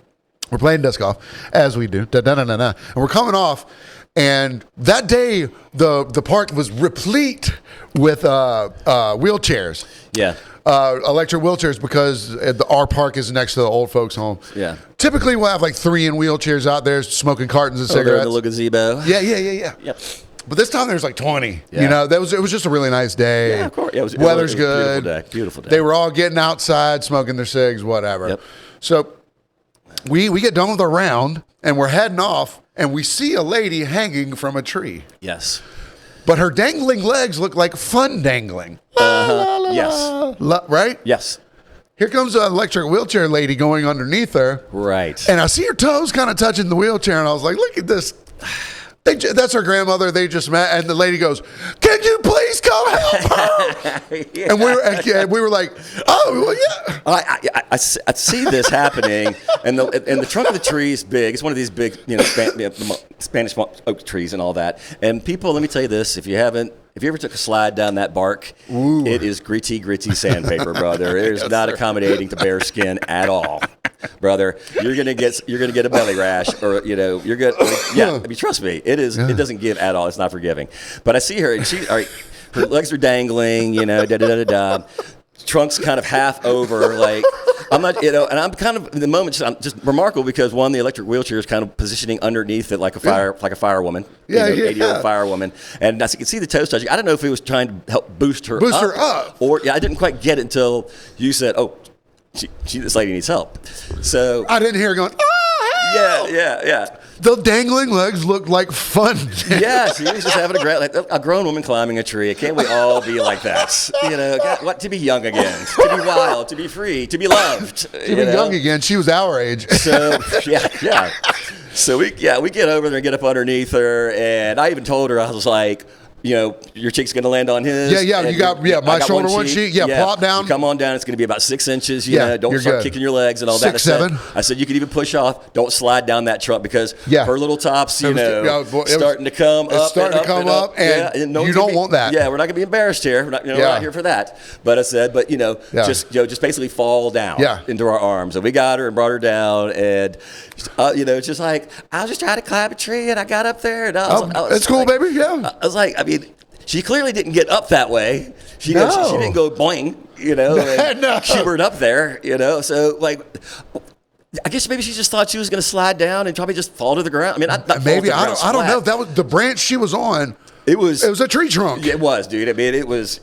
We're playing disc golf as we do. And we're coming off. And that day, the park was replete with wheelchairs. Yeah. Electric wheelchairs because our park is next to the old folks' home. Yeah. Typically, we'll have like 3 in wheelchairs out there smoking cartons of Oh, they're in cigarettes. the little gazebo. Yeah. Yep. But this time there's like 20. Yeah. You know, it was just a really nice day. Yeah, of course. Yeah, it was Weather's a good. Beautiful day. They were all getting outside, smoking their cigs, whatever. Yep. So we get done with our round and we're heading off, and we see a lady hanging from a tree. Yes. But her dangling legs look like fun dangling. Yes. Right? Yes. Here comes an electric wheelchair lady going underneath her. Right. And I see her toes kind of touching the wheelchair, and I was like, look at this. That's her grandmother. They just met, and the lady goes, "Can you please come help her?" Yeah. And we were like, "Oh, well, yeah." I see this happening, and the trunk of the tree is big. It's one of these big, Spanish oak trees and all that. And people, let me tell you this: if you ever took a slide down that bark, it is gritty sandpaper, brother. It is not accommodating to bare skin at all, brother. You're gonna get a belly rash, or you're good. Yeah, I mean, trust me, it is. It doesn't give at all. It's not forgiving. But I see her, and her legs are dangling. Trunk's kind of half over, like I'm not, and I'm kind of in the moment. I'm just remarkable because one, the electric wheelchair is kind of positioning underneath it like a firewoman, 80-year-old firewoman, and as you can see the toes touching. I don't know if it was trying to help boost her up, or I didn't quite get it until you said, "Oh, this lady needs help." So I didn't hear her going, "Oh, help!" Yeah. The dangling legs looked like fun. Yeah, she was just having a grown woman climbing a tree. Can't we all be like that? To be young again, to be wild, to be free, to be loved. To be young again. She was our age. So yeah. So we get over there and get up underneath her, and I even told her, I was like, your cheek's going to land on his. Yeah. You got my shoulder one cheek. Yeah, plop down. You come on down. It's going to be about 6 inches. Don't start good. kicking your legs and all 6, that. 7. I said you could even push off. Don't slide down that trunk because her little tops, starting to come up. It's starting to come up, and you don't want that. Yeah, we're not going to be embarrassed here. We're not here for that. But I said, just basically fall down into our arms, and we got her and brought her down, and it's just like I was just trying to climb a tree, and I got up there, and it's cool, baby. Yeah, I was like, she clearly didn't get up that way. She didn't go boing, and shimmered up there, So I guess maybe she just thought she was going to slide down and probably just fall to the ground. I don't know. That was the branch she was on. It was a tree trunk. Yeah, it was, dude. It was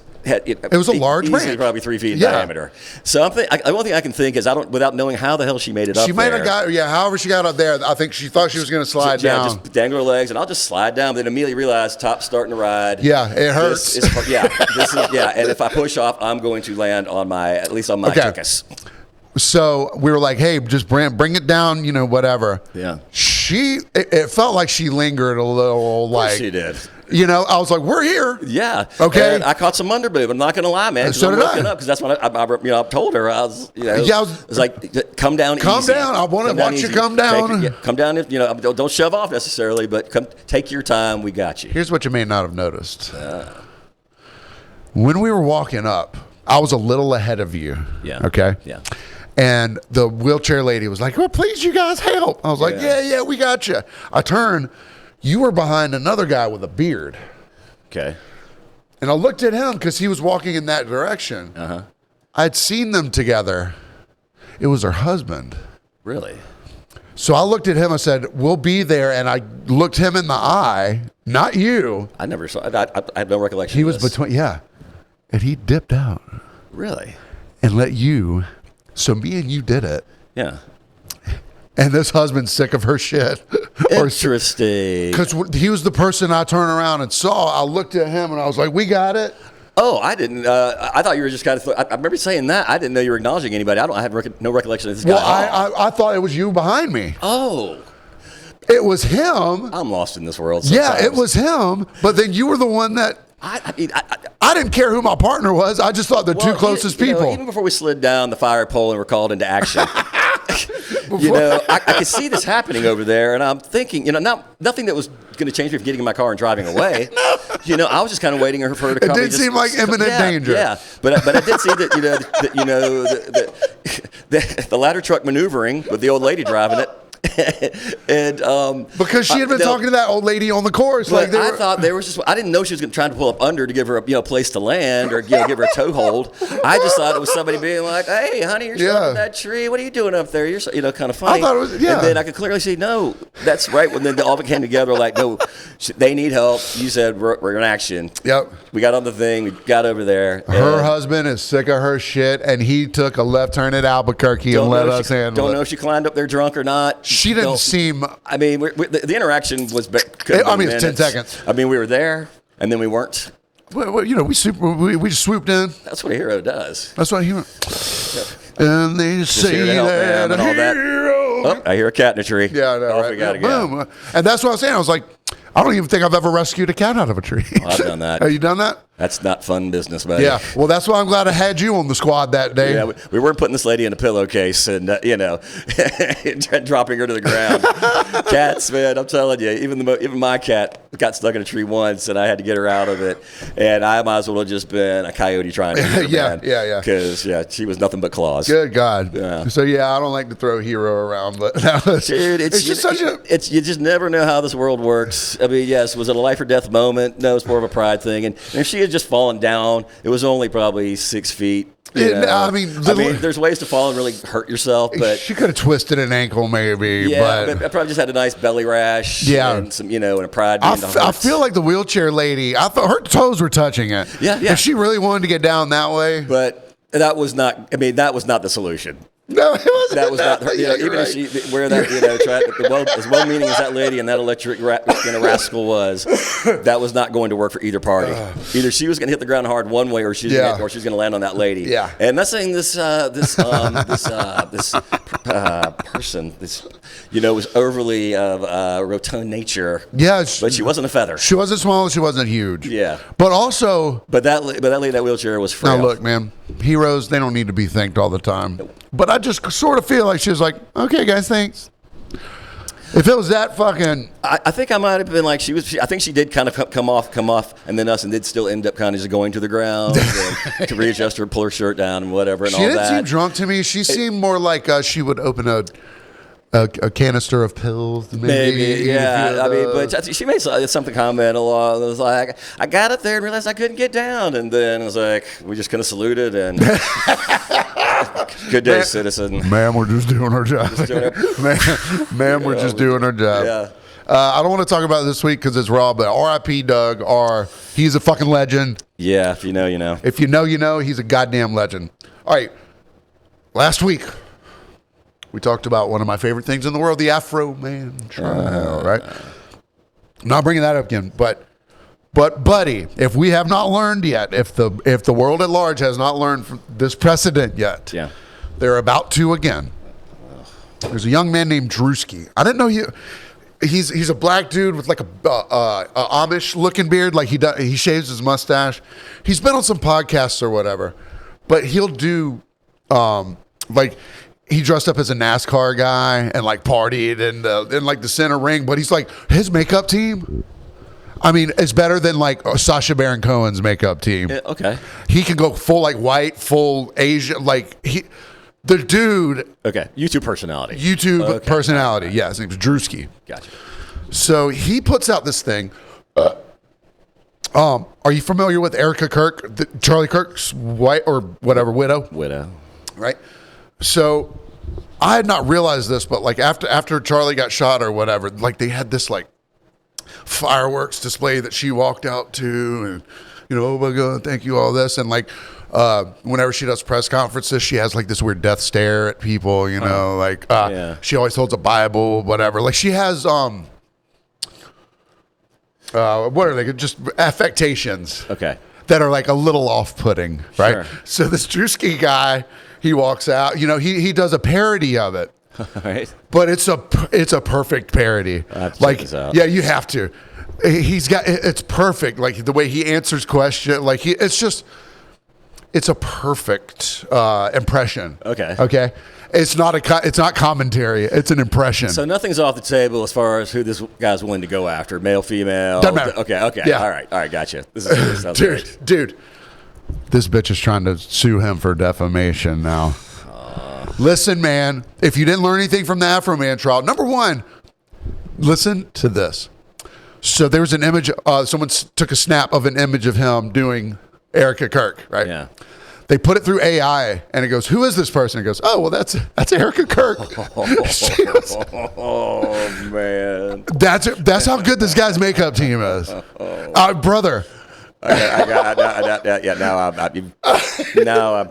a large branch, probably 3 feet in diameter. So the only thing I can think is without knowing how the hell she made it up. She might have got however she got up there. I think she thought she was going to slide down. Just dangle her legs, and I'll just slide down. Then immediately realized top's starting to ride. Yeah, it hurts. And if I push off, I'm going to land on my tuchus. So we were like, hey, just bring it down, whatever. Yeah. It felt like she lingered a little, like she did. I was like, we're here. Yeah. Okay. And I caught some underboob. I'm not going to lie, man. So did I. Because that's what I told her. I was like, come down easy. Come down. I want to watch you come down. Come down. Don't shove off necessarily, but come take your time. We got you. Here's what you may not have noticed. When we were walking up, I was a little ahead of you. Yeah. Okay. Yeah. And the wheelchair lady was like, well, please, you guys help. I was like, yeah, we got you. I turned. You were behind another guy with a beard. Okay. And I looked at him because he was walking in that direction. Uh-huh. I'd seen them together. It was her husband. Really? So I looked at him. I said, we'll be there. And I looked him in the eye, not you. I never saw. I have no recollection. He was between, and he dipped out. Really? And let you. So me and you did it. Yeah. And this husband's sick of her shit. Interesting. Because he was the person I turned around and saw. I looked at him and I was like, we got it. Oh, I didn't. I thought you were just kind of. I remember saying that. I didn't know you were acknowledging anybody. I have no recollection of this guy. Well, I thought it was you behind me. Oh. It was him. I'm lost in this world sometimes. Yeah, it was him. But then you were the one that I didn't care who my partner was. I just thought the two closest people. Even before we slid down the fire pole and were called into action, I could see this happening over there, and I'm thinking, nothing that was going to change me from getting in my car and driving away. No. I was just kind of waiting for her to come. It did seem like imminent danger. Yeah, but I did see that, the ladder truck maneuvering with the old lady driving it. And because she had been talking to that old lady on the course, I thought there was just, I didn't know she was going to try to pull up under to give her a place to land or give her a toe hold. I just thought it was somebody being like, "Hey, honey, you're stuck in that tree. What are you doing up there? You're kind of funny." I thought it was, yeah. And then I could clearly see, no, that's right. When then they all came together, like, no, they need help. You said we're in action. Yep. We got on the thing. We got over there. Her husband is sick of her shit, and he took a left turn at Albuquerque and let us handle it. Don't know if she climbed up there drunk or not. She didn't seem. I mean, the interaction was. It's 10 seconds. I mean, we were there, and then we weren't. Well, we just swooped in. That's what a hero does. That's what a hero. And they say that a hero. Oh, I hear a cat in a tree. Yeah, I know, Off right? we gotta go. Boom. And that's what I was saying. I was like, I don't even think I've ever rescued a cat out of a tree. Oh, I've done that. Have you done that? That's not fun business, buddy. Yeah. Well, that's why I'm glad I had you on the squad that day. Yeah, we weren't putting this lady in a pillowcase and, dropping her to the ground. Cats, man, I'm telling you, even my cat got stuck in a tree once, and I had to get her out of it. And I might as well have just been a coyote trying to get her, Yeah. Because, she was nothing but claws. Good God. Yeah. So, I don't like to throw hero around, but dude, it's just such a... You just never know how this world works. I mean, yes, was it a life or death moment? No, it's more of a pride thing. And if she had just fallen down, it was only probably 6 feet. I mean, there's ways to fall and really hurt yourself, but she could have twisted an ankle, maybe. Yeah, but I probably just had a nice belly rash. Yeah, and some, and a pride. I feel like the wheelchair lady. I thought her toes were touching it. Yeah. If she really wanted to get down that way, but that was not. I mean, that was not the solution. No, it wasn't. That was not her. Even if she, where that, as well-meaning as that lady and that electric rascal was, that was not going to work for either party. Either she was going to hit the ground hard one way, or she was going to land on that lady. Yeah. And I'm not saying this person, was overly of rotund nature. Yeah, but she wasn't a feather. She wasn't small. She wasn't huge. Yeah. But also, that lady, that wheelchair was frail. Now look, man, heroes, they don't need to be thanked all the time. But I just sort of feel like she was like, okay, guys, thanks. If it was that fucking... I think I might have been like, I think she did kind of come off, and then us, and did still end up kind of just going to the ground to readjust her, pull her shirt down and whatever and all that. She didn't seem drunk to me. She seemed more like she would open a canister of pills. Maybe yeah. I mean, but she made something comment along. It was like, I got up there and realized I couldn't get down, and then it was like, we just kind of saluted and good day, citizen. Ma'am, we're just doing our job. Ma'am, we're just doing our job. Yeah. I don't want to talk about it this week because it's raw, but R.I.P. Doug R. He's a fucking legend. Yeah, if you know, you know. If you know, you know. He's a goddamn legend. All right. Last week, we talked about one of my favorite things in the world, the Afro Man trial, right? I'm not bringing that up again, but buddy, if we have not learned yet, if the world at large has not learned from this precedent yet, they're about to again. There's a young man named Drewski. I didn't know he's a black dude with like a Amish looking beard, like he shaves his mustache. He's been on some podcasts or whatever, but he'll do like. He dressed up as a NASCAR guy and like partied in like the center ring, but he's like his makeup team. I mean, it's better than like Sacha Baron Cohen's makeup team. Yeah, okay. He can go full like white, full Asian, like the dude. Okay, YouTube personality. Personality. Yeah, his name's Drewski. Gotcha. So he puts out this thing. Are you familiar with Erica Kirk, Charlie Kirk's wife or whatever widow? Widow. Right. So I had not realized this, but like after Charlie got shot or whatever, like they had this like fireworks display that she walked out to, and oh my God, thank you, all this, and like whenever she does press conferences, she has like this weird death stare at people, she always holds a Bible, whatever. Like she has what are they? Just affectations, that are like a little off-putting, right? Sure. So this Drewski guy. He walks out, he does a parody of it All right. but it's a perfect parody. I'll have to check Like, this out. yeah, you have to. It's perfect. Like the way he answers question, like it's a perfect impression. Okay. Okay. It's not commentary. It's an impression. So nothing's off the table as far as who this guy's willing to go after, male, female. Doesn't matter. Okay. Yeah. All right, gotcha. This sounds great. Dude, this bitch is trying to sue him for defamation now. Listen, man, if you didn't learn anything from the Afro Man trial, number one, listen to this. So there was an image, someone took a snap of an image of him doing Erica Kirk, right? Yeah. They put it through AI, and it goes, "Who is this person?" It goes, "Oh, well, that's Erica Kirk." Oh man, that's how good this guy's makeup team is, brother. Now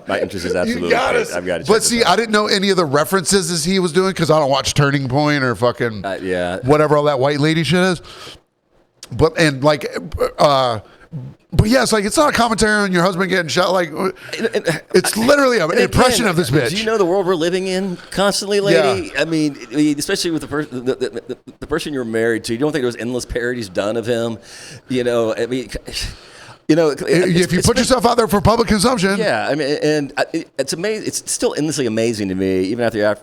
my interest is absolutely. I've got to. But see, I didn't know any of the references as he was doing because I don't watch Turning Point or fucking whatever all that white lady shit is. But yeah, it's like it's not a commentary on your husband getting shot. Like it's literally an impression of this bitch. Do you know the world we're living in constantly, lady? Yeah. I mean, especially with the person you're married to. You don't think there was endless parodies done of him? You know, I mean. You know, if you put yourself out there for public consumption, yeah. I mean, and it's amazing. It's still endlessly amazing to me, even after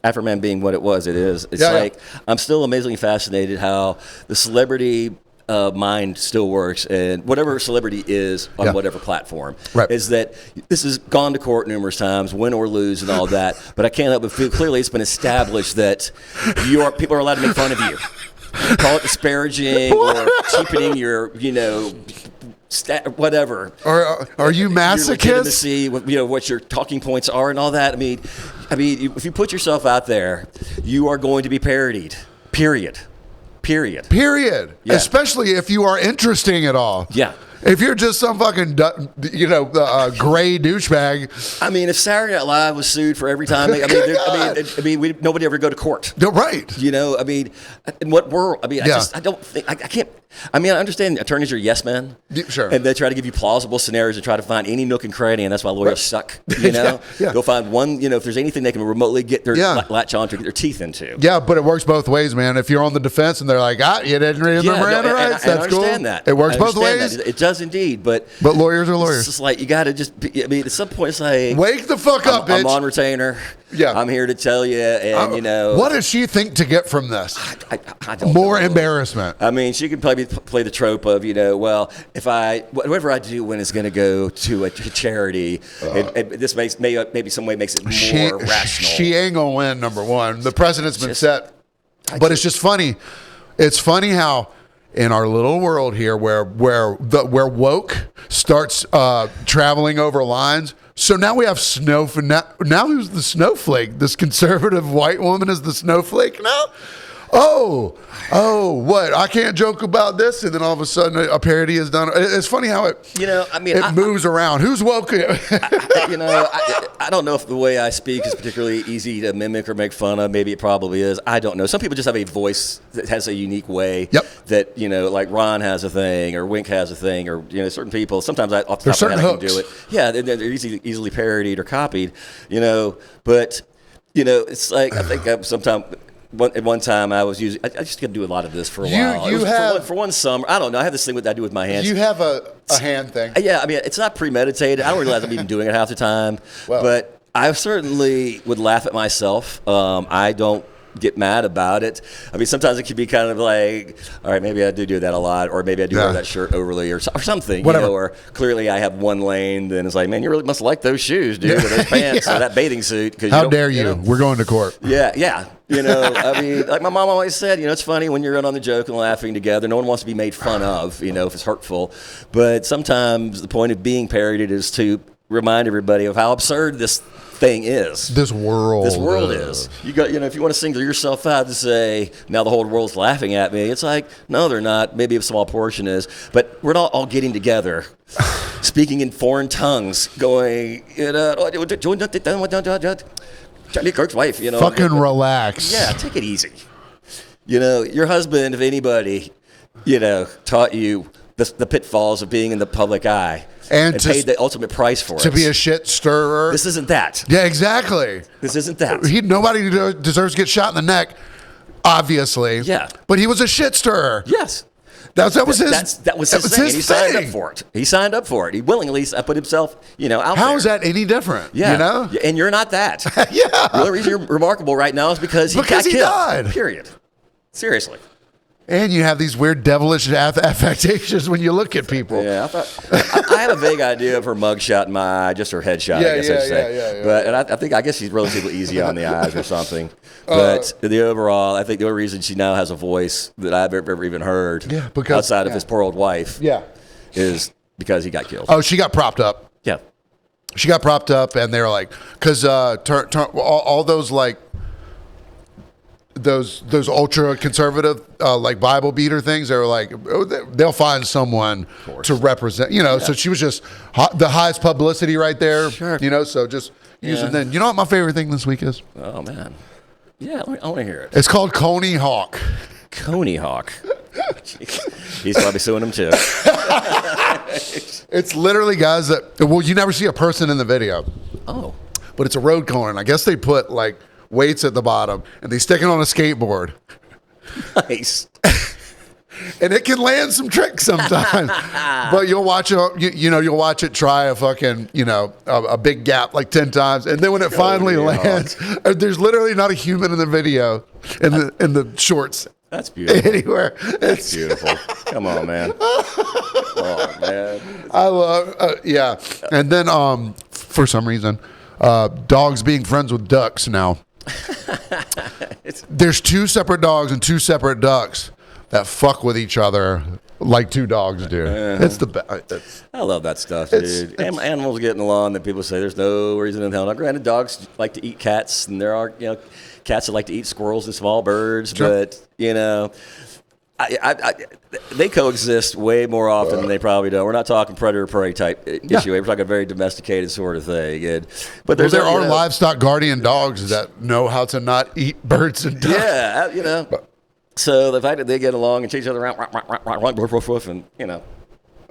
Afro Man being what it was. It is. It's I'm still amazingly fascinated how the celebrity mind still works, and whatever celebrity is on whatever platform is that this has gone to court numerous times, win or lose, and all that. But I can't help but feel clearly it's been established that people are allowed to make fun of you, call it disparaging or cheapening your, whatever. Are you masochist? Your legitimacy, what your talking points are and all that. I mean, if you put yourself out there, you are going to be parodied. Period. Yeah. Especially if you are interesting at all. Yeah. If you're just some fucking, gray douchebag. I mean, if Saturday Night Live was sued for every time, nobody ever go to court. No, right. In what world? I don't think, I can't. I understand attorneys are yes men. Sure. And they try to give you plausible scenarios and try to find any nook and cranny, and that's why lawyers suck. They'll find one, if there's anything they can remotely get their latch on to, get their teeth into. Yeah, but it works both ways, man. If you're on the defense and they're like, you didn't read the Miranda rights, that's cool. I understand that. It works both ways. It does indeed, but lawyers are lawyers. It's just like, you got to just, at some point it's like, wake the fuck up, bitch. I'm on retainer. Yeah. I'm here to tell you, and what does she think to get from this? I don't More know. Embarrassment. I mean, she could probably play the trope of, whatever I do when it's going to go to a charity, this maybe some way makes it more rational. She ain't going to win, number one. The precedent's been set. But it's just funny. It's funny how in our little world here where woke starts traveling over lines. So now we have now who's the snowflake? This conservative white woman is the snowflake now? Oh, what? I can't joke about this, and then all of a sudden a parody is done. It's funny how it moves around. Who's woke? I don't know if the way I speak is particularly easy to mimic or make fun of. Maybe it probably is. I don't know. Some people just have a voice that has a unique way. Yep. That like Ron has a thing, or Wink has a thing, or certain people. Sometimes off the top of my head I can do it. Yeah, they're easily parodied or copied. But it's like I think sometimes. At one time, I was I just got to do a lot of this for a while. For one summer, I don't know. I have this thing that I do with my hands. You have a hand thing. Yeah, it's not premeditated. I don't realize I'm even doing it half the time. Well, but I certainly would laugh at myself. I don't get mad about it. Sometimes it can be kind of like, all right, maybe I do that a lot, or maybe I do wear that shirt overly, or something. Whatever. Or clearly I have one lane, then it's like, man, you really must like those shoes, dude, or those pants, or that bathing suit. How dare you? We're going to court. Yeah. Like my mom always said, it's funny when you're in on the joke and laughing together. No one wants to be made fun of, if it's hurtful. But sometimes the point of being parodied is to remind everybody of how absurd this thing is. This world is. You got, if you want to single yourself out to say, now the whole world's laughing at me, it's like, no, they're not. Maybe a small portion is. But we're not all getting together, speaking in foreign tongues, going, Charlie Kirk's wife, Fucking relax. Yeah, take it easy. Your husband, if anybody, taught you the pitfalls of being in the public eye, And paid the ultimate price for it. To be a shit stirrer. This isn't that. Yeah, exactly. This isn't that. Nobody deserves to get shot in the neck, obviously. Yeah. But he was a shit stirrer. Yes. That was his. That was his thing. And he signed up for it. He signed up for it. He willingly put himself, out How there. is that any different? Yeah. You know? And you're not that. Yeah. The only reason you're remarkable right now is because he got killed. Died. Period. Seriously. And you have these weird devilish affectations when you look at people. Yeah, I have a vague idea of her mugshot in my eye, just her headshot, I guess I'd say. Yeah. But I guess she's relatively easy on the eyes or something. But the overall, I think the only reason she now has a voice that I've ever even heard, outside of his poor old wife, is because he got killed. Oh, she got propped up. Yeah. She got propped up, and they're like, because all those like. Those ultra conservative like Bible beater things, they were like, they'll find someone to represent, So she was just the highest publicity right there, Sure. So just using them. You know what my favorite thing this week is? Oh man, yeah, I want to hear it. It's called Coney Hawk. Coney Hawk. He's probably suing him too. It's literally guys that you never see a person in the video. Oh, but it's a road cone, and I guess they put like weights at the bottom, and they stick it on a skateboard. Nice. And it can land some tricks sometimes. But you'll watch it, you'll watch it try a fucking, a big gap like 10 times. And then when it finally lands, there's literally not a human in the video, in the shorts. That's beautiful. Anywhere. That's beautiful. Come on, man. Oh, man. I love, yeah. And then for some reason, dogs being friends with ducks now. There's 2 separate dogs and 2 separate ducks that fuck with each other like 2 dogs do. It's the best. I love that stuff, dude. Animals getting along that people say there's no reason in hell. Now, granted, dogs like to eat cats, and there are cats that like to eat squirrels and small birds, sure. But they coexist way more often than they probably don't. We're not talking predator-prey type issue. We're talking a very domesticated sort of thing. But there are livestock guardian dogs that know how to not eat birds and ducks. Yeah, So the fact that they get along and chase each other around,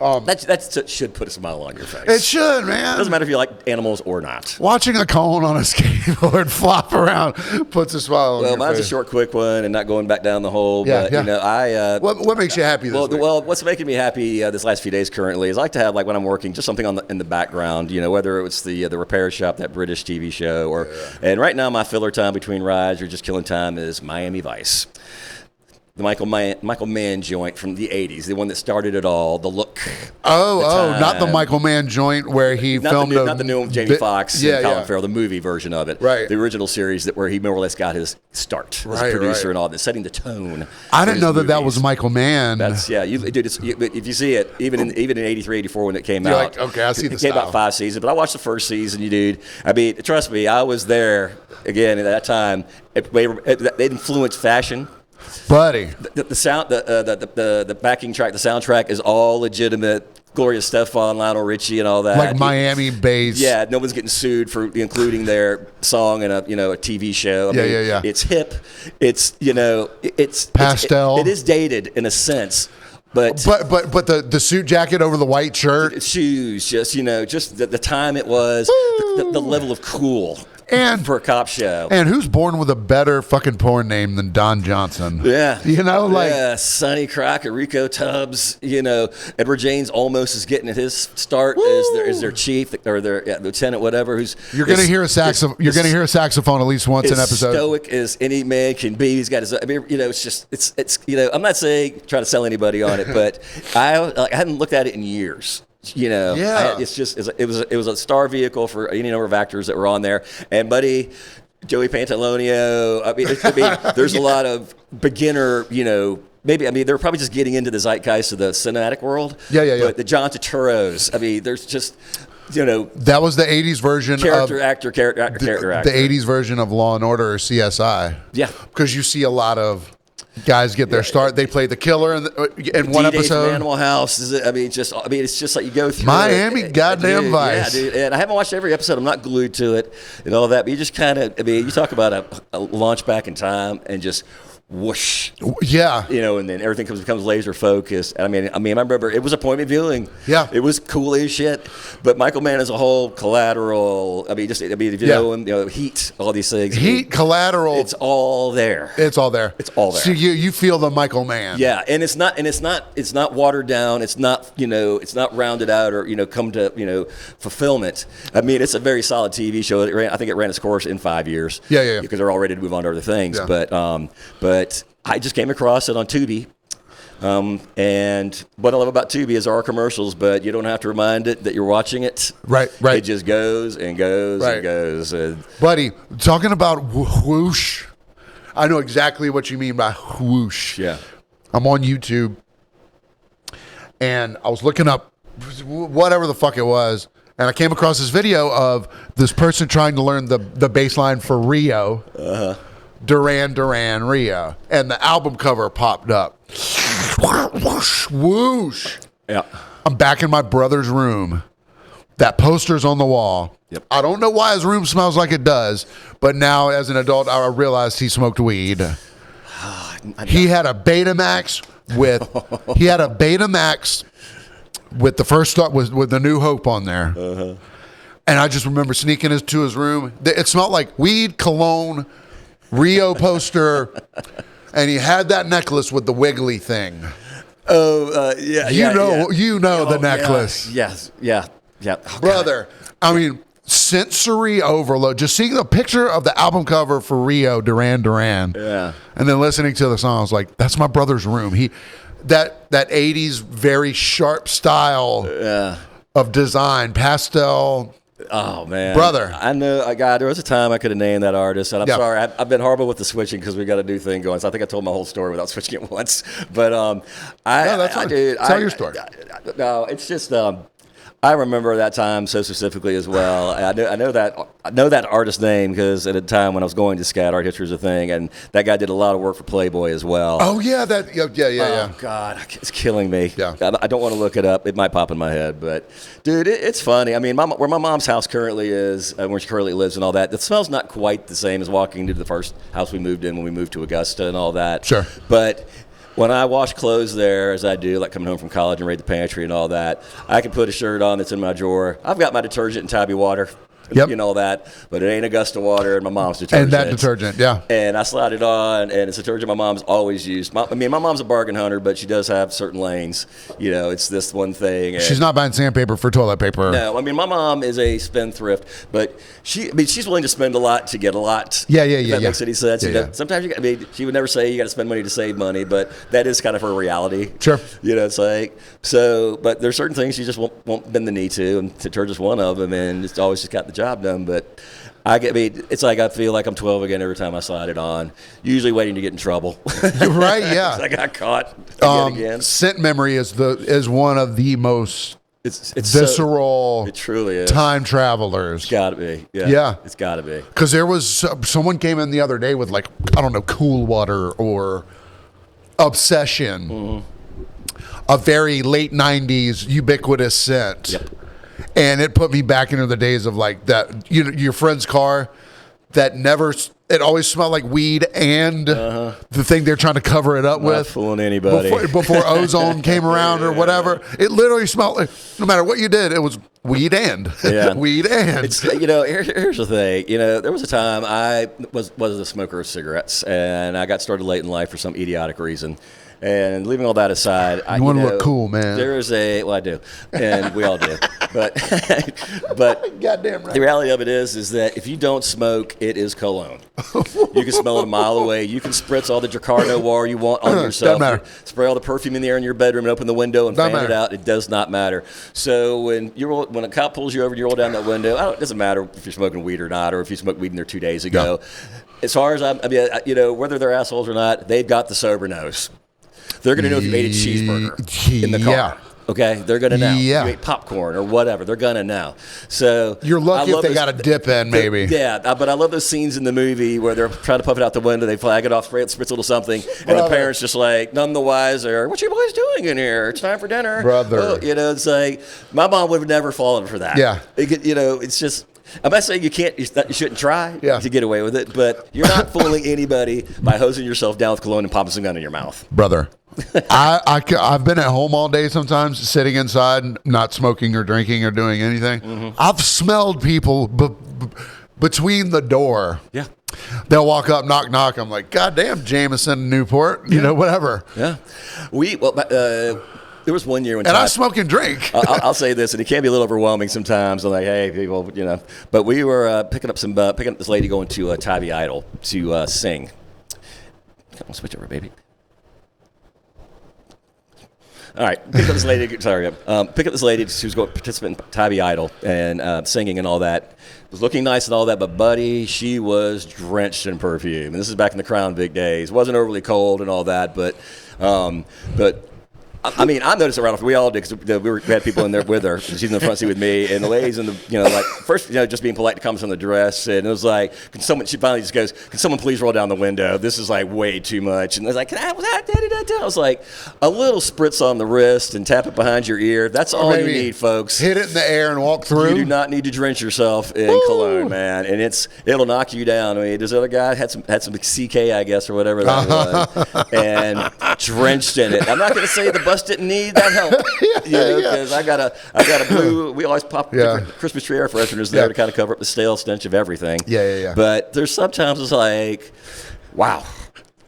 and that should put a smile on your face. It should, man. Doesn't matter if you like animals or not. Watching a cone on a skateboard flop around puts a smile on your face. Well, mine's a short, quick one, and not going back down the hole. But what makes you happy this week? Well, what's making me happy this last few days currently is I like to have, like when I'm working, just something in the background. Whether it's the repair shop, that British TV show, and right now my filler time between rides or just killing time is Miami Vice. The Michael Mann joint from the 80s, the one that started it all, the look. Not the Michael Mann joint where he filmed not the new Jamie Foxx and Colin Farrell, the movie version of it. Right. The original series where he more or less got his start as a producer and all that, setting the tone. I didn't know that was Michael Mann. If you see it, even in 83, 84 when it came You're out. like, okay, I see the It came out 5 seasons, but I watched the first season, dude. I mean, trust me, I was there, again, at that time. They influenced fashion. Buddy, the sound, the backing track, the soundtrack is all legitimate. Gloria Estefan, Lionel Richie, and all that. Like Miami-based. Yeah, no one's getting sued for including their song in a TV show. I mean, It's hip. It's it's pastel. It is dated in a sense. But the suit jacket over the white shirt, shoes, just the time it was, the level of cool. And for a cop show. And who's born with a better fucking porn name than Don Johnson? Yeah. Sonny Crockett, Rico Tubbs, Edward James almost is getting at his start as their chief or their lieutenant, whatever. You're gonna hear a saxophone. You're gonna hear a saxophone at least once an episode. Stoic as any man can be. He's got his. I mean, it's I'm not saying try to sell anybody on it, but I hadn't looked at it in years. It's just it was a star vehicle for any number of actors that were on there, and buddy, Joey Pantoliano. I mean, there's a lot of beginner, they're probably just getting into the zeitgeist of the cinematic world. Yeah. But the John Turturros. I mean, there's just. That was the 80s version character of actor. The 80s version of Law and Order or CSI. Yeah, because you see a lot of guys get their start. They play the killer in one episode. From Animal House. It's just like you go through Miami goddamn Vice. Yeah, dude. And I haven't watched every episode. I'm not glued to it and all that. But you just kind of, you talk about a launch back in time and just whoosh. Yeah. You know, and then everything becomes laser focused. I mean, I remember it was appointment viewing. Yeah. It was cool as shit. But Michael Mann as a whole, Collateral. I mean, if you know him, Heat, all these things. Heat, Collateral. It's all there. It's all there. It's all there. So you feel the Michael Mann. Yeah, and it's not watered down. It's not it's not rounded out or come to fulfillment. I mean, it's a very solid TV show. I think it ran its course in 5 years. Yeah. Because they're all ready to move on to other things. Yeah. But I just came across it on Tubi. And what I love about Tubi is our commercials, but you don't have to remind it that you're watching it. Right. It just goes and goes and goes. Buddy, talking about whoosh, I know exactly what you mean by whoosh. Yeah. I'm on YouTube, and I was looking up whatever the fuck it was, and I came across this video of this person trying to learn the bass line for Rio. Duran Duran Rio, and the album cover popped up. Whoosh. Yeah. I'm back in my brother's room. That poster's on the wall. Yep. I don't know why his room smells like it does, but now as an adult, I realized he smoked weed. He had a Betamax with the first start with the New Hope on there. And I just remember sneaking into his room. It smelled like weed, cologne, Rio poster, and he had that necklace with the wiggly thing. Oh, yeah. You know the necklace. Yes. Yeah. Oh, brother. I mean, sensory overload. Just seeing the picture of the album cover for Rio, Duran Duran. Yeah. And then listening to the song, I was like, that's my brother's room. That 80s very sharp style of design, pastel. Oh man, brother! I know. There was a time I could have named that artist, and I'm sorry. I've been horrible with the switching because we got a new thing going. So I think I told my whole story without switching it once. But that's fine. Tell your story. No, it's just I remember that time so specifically as well. I know that artist's name because at a time when I was going to SCAD, art history was a thing, and that guy did a lot of work for Playboy as well. Oh yeah, Oh God, it's killing me. Yeah. I don't want to look it up. It might pop in my head, but dude, it's funny. I mean, where my mom's house currently is, where she currently lives, and all that. The smell's not quite the same as walking into the first house we moved in when we moved to Augusta and all that. Sure, but when I wash clothes there, as I do, like coming home from college and raid the pantry and all that, I can put a shirt on that's in my drawer. I've got my detergent and Tabby water. Yep. All that, but it ain't Augusta water and my mom's detergent. And that detergent, yeah. And I slide it on, and it's a detergent my mom's always used. My mom's a bargain hunter, but she does have certain lanes. It's this one thing. And she's not buying sandpaper for toilet paper. No, I mean, my mom is a spendthrift, but she's willing to spend a lot to get a lot. Yeah. That makes any sense. Yeah. Sometimes she would never say you got to spend money to save money, but that is kind of her reality. Sure. It's like so. But there's certain things she just won't bend the knee to, and detergent's one of them, and it's always just got the job done. But it's like I feel like I'm 12 again every time I slide it on. Usually waiting to get in trouble. Right? Yeah. I got caught again. Scent memory is one of the most it's visceral. It truly is. Time travelers. It's got to be. Yeah. It's got to be. Because there was someone came in the other day with Cool Water or Obsession, a very late 90s ubiquitous scent. Yep. And it put me back into the days of that, your friend's car that it always smelled like weed and the thing they're trying to cover it up Not with. fooling anybody. Before ozone came around or whatever. It literally smelled like, no matter what you did, it was weed and. Yeah. Weed and. It's, here's the thing. There was a time I was a smoker of cigarettes, and I got started late in life for some idiotic reason. And leaving all that aside, you want to look cool, man. I do, and we all do. But goddamn right. The reality of it is that if you don't smoke, it is cologne. You can smell it a mile away. You can spritz all the Dracar Noir you want on yourself. Doesn't matter. Spray all the perfume in the air in your bedroom and open the window and fan it out. It does not matter. So when a cop pulls you over and you roll down that window, it doesn't matter if you're smoking weed or not, or if you smoked weed in there 2 days ago. No. As far as whether they're assholes or not, they've got the sober nose. They're going to know if you ate a cheeseburger in the car. Yeah. Okay, they're going to know. Yeah. You ate popcorn or whatever. They're going to know. So you're lucky if they got a dip in, maybe. Yeah, but I love those scenes in the movie where they're trying to puff it out the window. They flag it off, spritz a little something, and the parents just like none the wiser. What you boys doing in here? It's time for dinner, brother. Oh, it's like my mom would have never fallen for that. Yeah, it's just. I'm not saying you shouldn't try Yeah. to get away with it, but you're not fooling anybody by hosing yourself down with cologne and popping some gun in your mouth. Brother, I've been at home all day sometimes, sitting inside, not smoking or drinking or doing anything. Mm-hmm. I've smelled people between the door. Yeah. They'll walk up, knock, knock. I'm like, God damn, Jameson, Newport, whatever. Yeah. There was one year when And I Todd- smoke and drink. I'll say this, and it can be a little overwhelming sometimes. I'm like, hey, people, But we were picking up this lady going to Tybee Idol to sing. Come on, switch over, baby. All right, pick up this lady. Sorry, pick up this lady. She was going to participate in Tybee Idol and singing and all that. Was looking nice and all that, but buddy, she was drenched in perfume. And this is back in the Crown Vic days. Wasn't overly cold and all that, but. I mean, I noticed around. We all did because we had people in there with her. She's in the front seat with me, and the ladies in the, like first, just being polite to comments on the dress, and it was like, can someone? She finally just goes, "Can someone please roll down the window? This is like way too much." And I was like, I was like, a little spritz on the wrist and tap it behind your ear. That's all you need, folks. Hit it in the air and walk through. You do not need to drench yourself in cologne, man, and it'll knock you down. I mean, this other guy had some CK, I guess, or whatever that was, and drenched in it. I'm not going to say the bus didn't need that help, because I got a blue. We always pop different Christmas tree air fresheners there to kind of cover up the stale stench of everything. Yeah. But there's sometimes it's like, wow.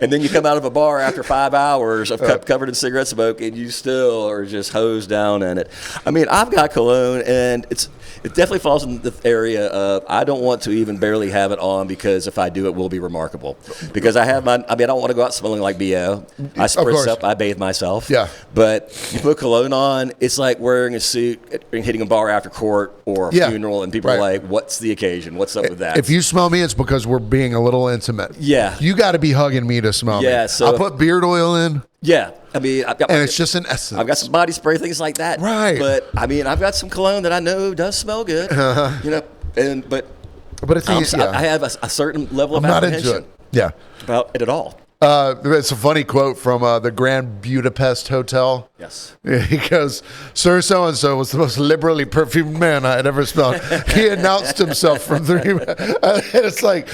And then you come out of a bar after 5 hours of covered in cigarette smoke, and you still are just hosed down in it. I mean, I've got cologne, and it definitely falls in the area of I don't want to even barely have it on, because if I do, it will be remarkable. Because I don't want to go out smelling like BO. I spritz up, I bathe myself. Yeah. But you put cologne on, it's like wearing a suit and hitting a bar after court or a funeral, and people are like, what's the occasion? What's up with that? If you smell me, it's because we're being a little intimate. Yeah. You got to be hugging me to smell me. Yeah, so I put beard oil in. Yeah. I mean, And it's just an essence. I've got some body spray, things like that. Right. But I mean, I've got some cologne that I know does smell good. But it's I have a certain level of I'm not apprehension into it. Yeah. about it at all. It's a funny quote from the Grand Budapest Hotel. Yes. He goes, "Sir so-and-so was the most liberally perfumed man I had ever smelled." He announced himself from 3 It's like,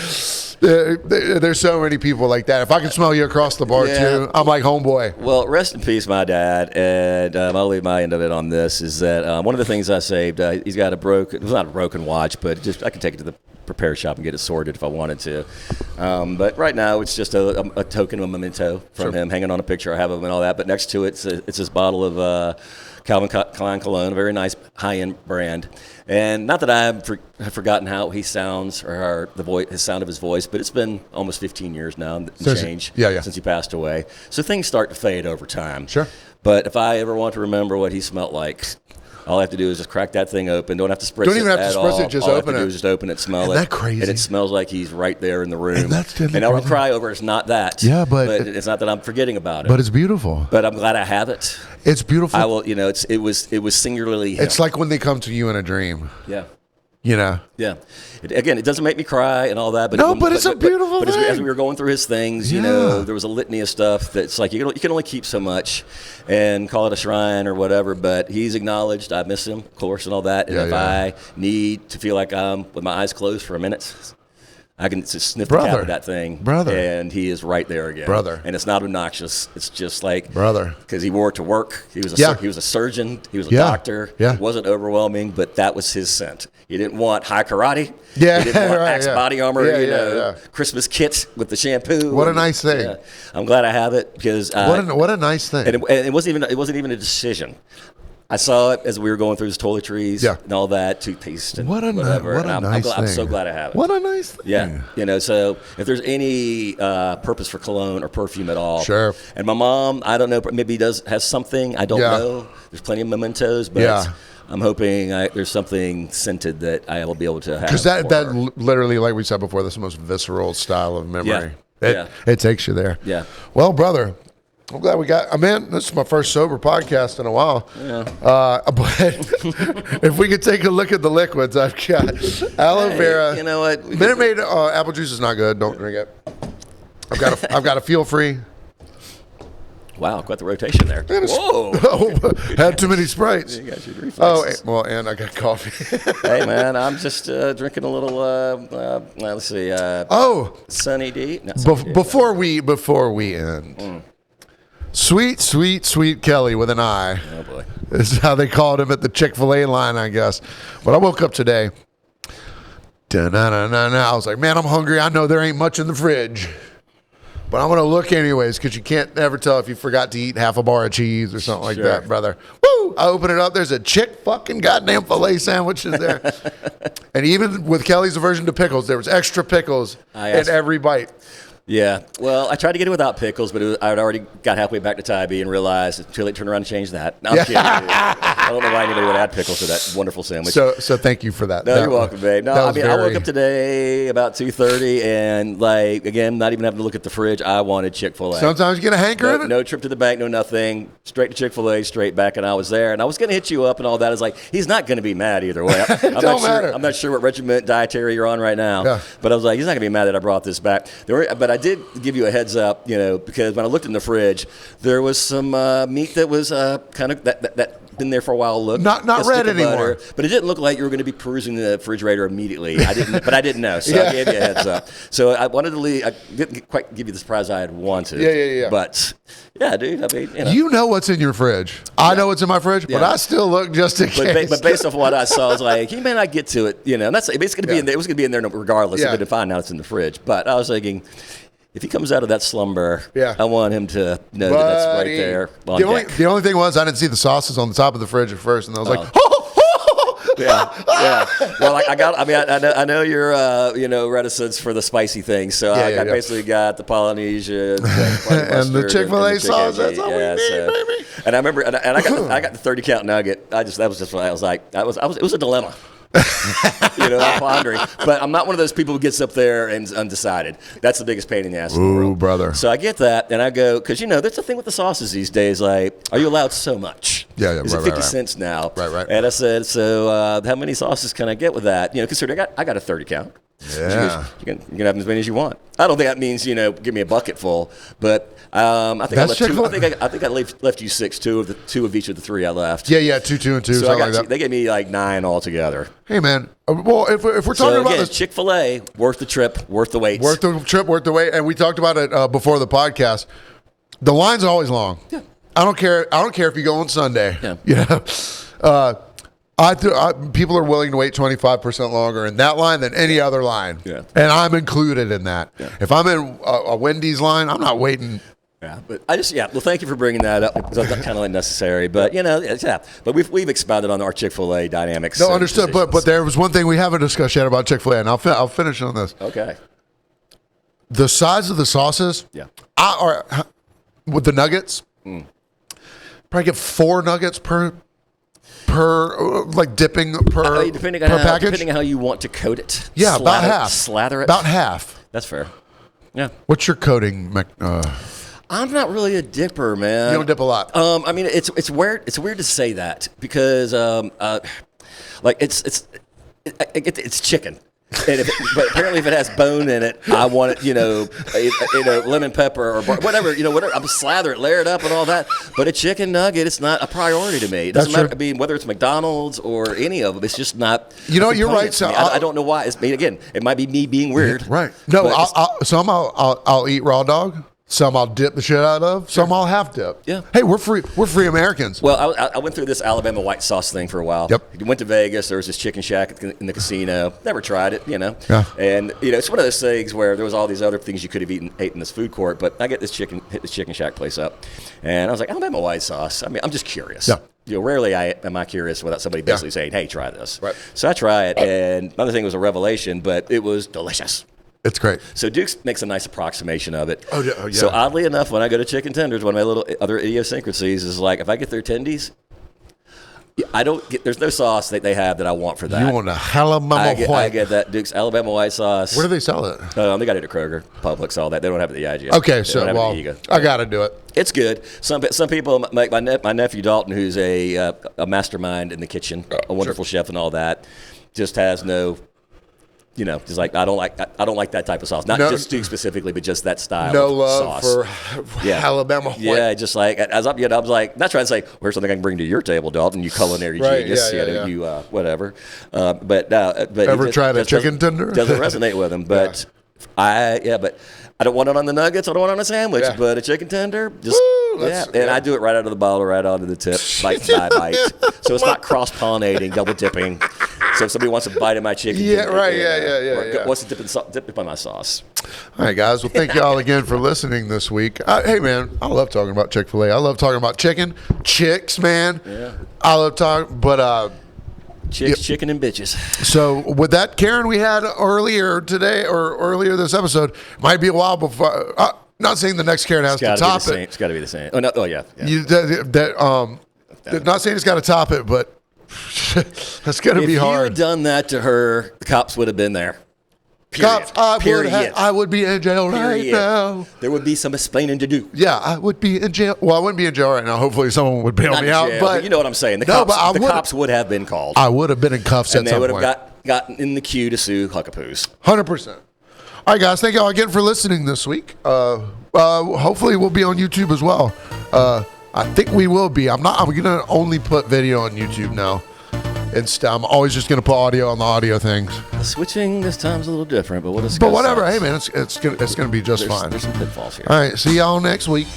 there's so many people like that. If I can smell you across the bar too, I'm like, homeboy. Well, rest in peace, my dad. And I'll leave my end of it on this, is that one of the things I saved, he's got it was not a broken watch, but just I can take it to the repair shop and get it sorted if I wanted to. But right now it's just a token, a memento from him, hanging on a picture I have of him and all that. But next to it, it's this bottle of Calvin Klein cologne, a very nice high-end brand. And not that I have forgotten how he sounds or his sound of his voice, but it's been almost 15 years now and change since he passed away. So things start to fade over time. Sure. But if I ever want to remember what he smelled like, all I have to do is just crack that thing open. Don't have to spritz it. Don't even have to at spritz all. it, just all open I have to it. do is just open it, smell it. Isn't that crazy? And it smells like he's right there in the room. And that's and I don't cry over it's not that. Yeah, but it's not that I'm forgetting about it. But it's beautiful. But I'm glad I have it. It's beautiful. I will. It was singularly him. It's like when they come to you in a dream. Yeah. Yeah. It doesn't make me cry and all that, but it's a beautiful thing. thing. As we were going through his things, there was a litany of stuff that's like you can only keep so much, and call it a shrine or whatever. But he's acknowledged. I miss him, of course, and all that. And if I need to feel like I'm with my eyes closed for a minute, I can just sniff the cap of that thing, and he is right there again, And it's not obnoxious. It's just like, because he wore it to work. He was a surgeon. He was a doctor. It wasn't overwhelming, but that was his scent. He didn't want high karate. He didn't want Axe body armor. Christmas kit with the shampoo. What a nice thing. Yeah. I'm glad I have it because what a nice thing. And it wasn't even a decision. I saw it as we were going through his toiletries and all that, toothpaste and whatever. I'm so glad I have it. What a nice thing. Yeah. So if there's any purpose for cologne or perfume at all. Sure. And my mom, I don't know, maybe has something. I don't know. There's plenty of mementos, but I'm hoping there's something scented that I will be able to have. Because that literally, like we said before, that's the most visceral style of memory. It takes you there. Yeah. Well, brother, I'm glad we got. Man, this is my first sober podcast in a while. Yeah. But if we could take a look at the liquids, I've got aloe vera. You know what? Minute Maid apple juice is not good. Don't drink it. I've got a feel free. Wow, quite the rotation there. Whoa. Oh, had too many Sprites. You got your reflexes. Oh, well, and I got coffee. Hey, man, I'm just drinking a little, let's see, Sunny D. Not Sunny D. Before we end, sweet Kelly with an I. Oh, boy. This is how they called him at the Chick-fil-A line, I guess. But I woke up today. I was like, man, I'm hungry. I know there ain't much in the fridge. But I'm going to look anyways because you can't ever tell if you forgot to eat half a bar of cheese or something like that, brother. Woo! I open it up. There's a chick fucking goddamn filet sandwiches there. And even with Kelly's aversion to pickles, there was extra pickles in every bite. Yeah. Well, I tried to get it without pickles, but I had already got halfway back to Tybee and realized it's too late to turn around and change that. No, I'm kidding. I don't know why anybody would add pickles to that wonderful sandwich. So thank you for that. No, you're welcome, babe. No, I mean, I woke up today about 2:30 and, like, again, not even having to look at the fridge. I wanted Chick-fil-A. Sometimes you get a hanker. No trip to the bank, no nothing. Straight to Chick-fil-A, straight back, and I was there. And I was going to hit you up and all that. It's like, he's not going to be mad either way. I'm not sure what regiment dietary you're on right now. But I was like, he's not going to be mad that I brought this back. But I did give you a heads up, because when I looked in the fridge, there was some meat that was kind of that been there for a while. Not red anymore. But it didn't look like you were going to be perusing the refrigerator immediately. I didn't know, so I gave you a heads up. So I wanted to leave. I didn't quite give you the surprise I had wanted. Yeah. But yeah, dude. I mean, you know what's in your fridge. I know what's in my fridge, but I still look just in case. But based off what I saw, I was like, he may not get to it. And that's it's going to be in there. It was going to be in there regardless. If I didn't find out it's in the fridge. But I was thinking, if he comes out of that slumber, I want him to know that that's right there on deck. The only thing was I didn't see the sauces on the top of the fridge at first, and I was like, yeah. Well, I know your reticence for the spicy things, so I basically got the Polynesian and the Chick-fil-A sauce. That's all we need, baby. And I remember, and I got the 30 count nugget. That was just what I was like. It was a dilemma. I'm pondering, but I'm not one of those people who gets up there and is undecided. That's the biggest pain in the ass in the world. Ooh, brother. So I get that, and I go, because there's the thing with the sauces these days. Like, are you allowed so much? Yeah, Is it 50 cents now? Right. And I said, so how many sauces can I get with that? Considering I got a 30 count. Yeah. You can have as many as you want. I don't think that means give me a bucket full, but I think That's I think I left you 6, two of each of the 3 I left. Yeah, 2, 2, and 2. So they gave me like 9 altogether. Hey man, well if we're talking about this, Chick-fil-A, worth the trip, worth the wait, worth the wait, and we talked about it before the podcast. The line's always long. Yeah. I don't care if you go on Sunday. Yeah. People are willing to wait 25% longer in that line than any other line. Yeah. And I'm included in that. Yeah. If I'm in a Wendy's line, I'm not waiting. Yeah, but well, thank you for bringing that up because that's kind of unnecessary. But but we've expounded on our Chick-fil-A dynamics. No, understood. But there was one thing we haven't discussed yet about Chick-fil-A, and I'll finish on this. Okay. The size of the sauces. Yeah. With the nuggets. Probably get 4 nuggets per like dipping per depending on how you want to coat it. Yeah, about half. Slather it. About half. That's fair. Yeah. What's your coating? I'm not really a dipper, man. You don't dip a lot. I mean, it's weird. It's weird to say that because it's chicken. But apparently, if it has bone in it, I want it, lemon pepper or whatever, whatever. I'm slather it, layer it up, and all that. But a chicken nugget, it's not a priority to me. It doesn't matter. I mean, whether it's McDonald's or any of them, it's just not. You're right. So I don't know why. It might be me being weird. Right. No, I'll eat raw dog. Some I'll dip the shit out of. Some I'll half dip. Yeah. Hey, we're free Americans. Well, I went through this Alabama white sauce thing for a while. Yep. Went to Vegas. There was this chicken shack in the casino. Never tried it, Yeah. And it's one of those things where there was all these other things you could have ate in this food court. But I hit this chicken shack place up, and I was like, Alabama white sauce. I mean, I'm just curious. Yeah. Rarely am I curious without somebody basically saying, "Hey, try this." Right. So I try it, and another thing was a revelation, but it was delicious. It's great. So Duke's makes a nice approximation of it. Oh, yeah. So oddly enough, when I go to Chicken Tenders, one of my little other idiosyncrasies is like if I get their tendies, there's no sauce that they have that I want for that. You want a Alabama white? I get that Duke's Alabama white sauce. Where do they sell it? They got it at Kroger, Publix, all that. They don't have it at the IGA. Okay, so I got to do it. It's good. Some people, like my nephew Dalton, who's a mastermind in the kitchen, a wonderful chef and all that, just has no You know, just like I don't like that type of sauce. Not just stew specifically, but just that style. No of love sauce. for Alabama white. Yeah, just like as I was like, not trying to say, "Here's something I can bring to your table, Dalton. You culinary genius, you whatever." But ever tried a chicken tender? Doesn't resonate with him. But but I don't want it on the nuggets. I don't want it on a sandwich. Yeah. But a chicken tender, just and I do it right out of the bottle, right onto the tip, bite by bite. So it's not cross pollinating, double dipping. So if somebody wants a bite of my chicken, wants to dip in my sauce. All right, guys. Well, thank y'all again for listening this week. Hey, man, I love talking about Chick-fil-A. I love talking about chicks, man. Yeah. I love talking, but chicks, chicken, and bitches. So with that Karen we had earlier today or earlier this episode, might be a while before. Not saying the next Karen has to top it. It's got to be the same. Oh no! Oh yeah. Not saying it's got to top it, but that's gonna be hard. If you had done that to her, the cops would have been there. Period. Cops, I would be in jail right now. There would be some explaining to do. Yeah, I would be in jail. Well, I wouldn't be in jail right now. Hopefully, someone would bail me out. But you know what I'm saying. The cops would have been called. I would have been in cuffs at some point. And they would have gotten in the queue to sue Huckapoos. 100%. All right, guys. Thank y'all again for listening this week. Hopefully, we'll be on YouTube as well. I think we will be. I'm going to only put video on YouTube now. I'm always just going to put audio on the audio things. The switching this time's a little different, but we'll discuss. But whatever. Hey, man, it's going to be just fine. There's some pitfalls here. All right. See y'all next week.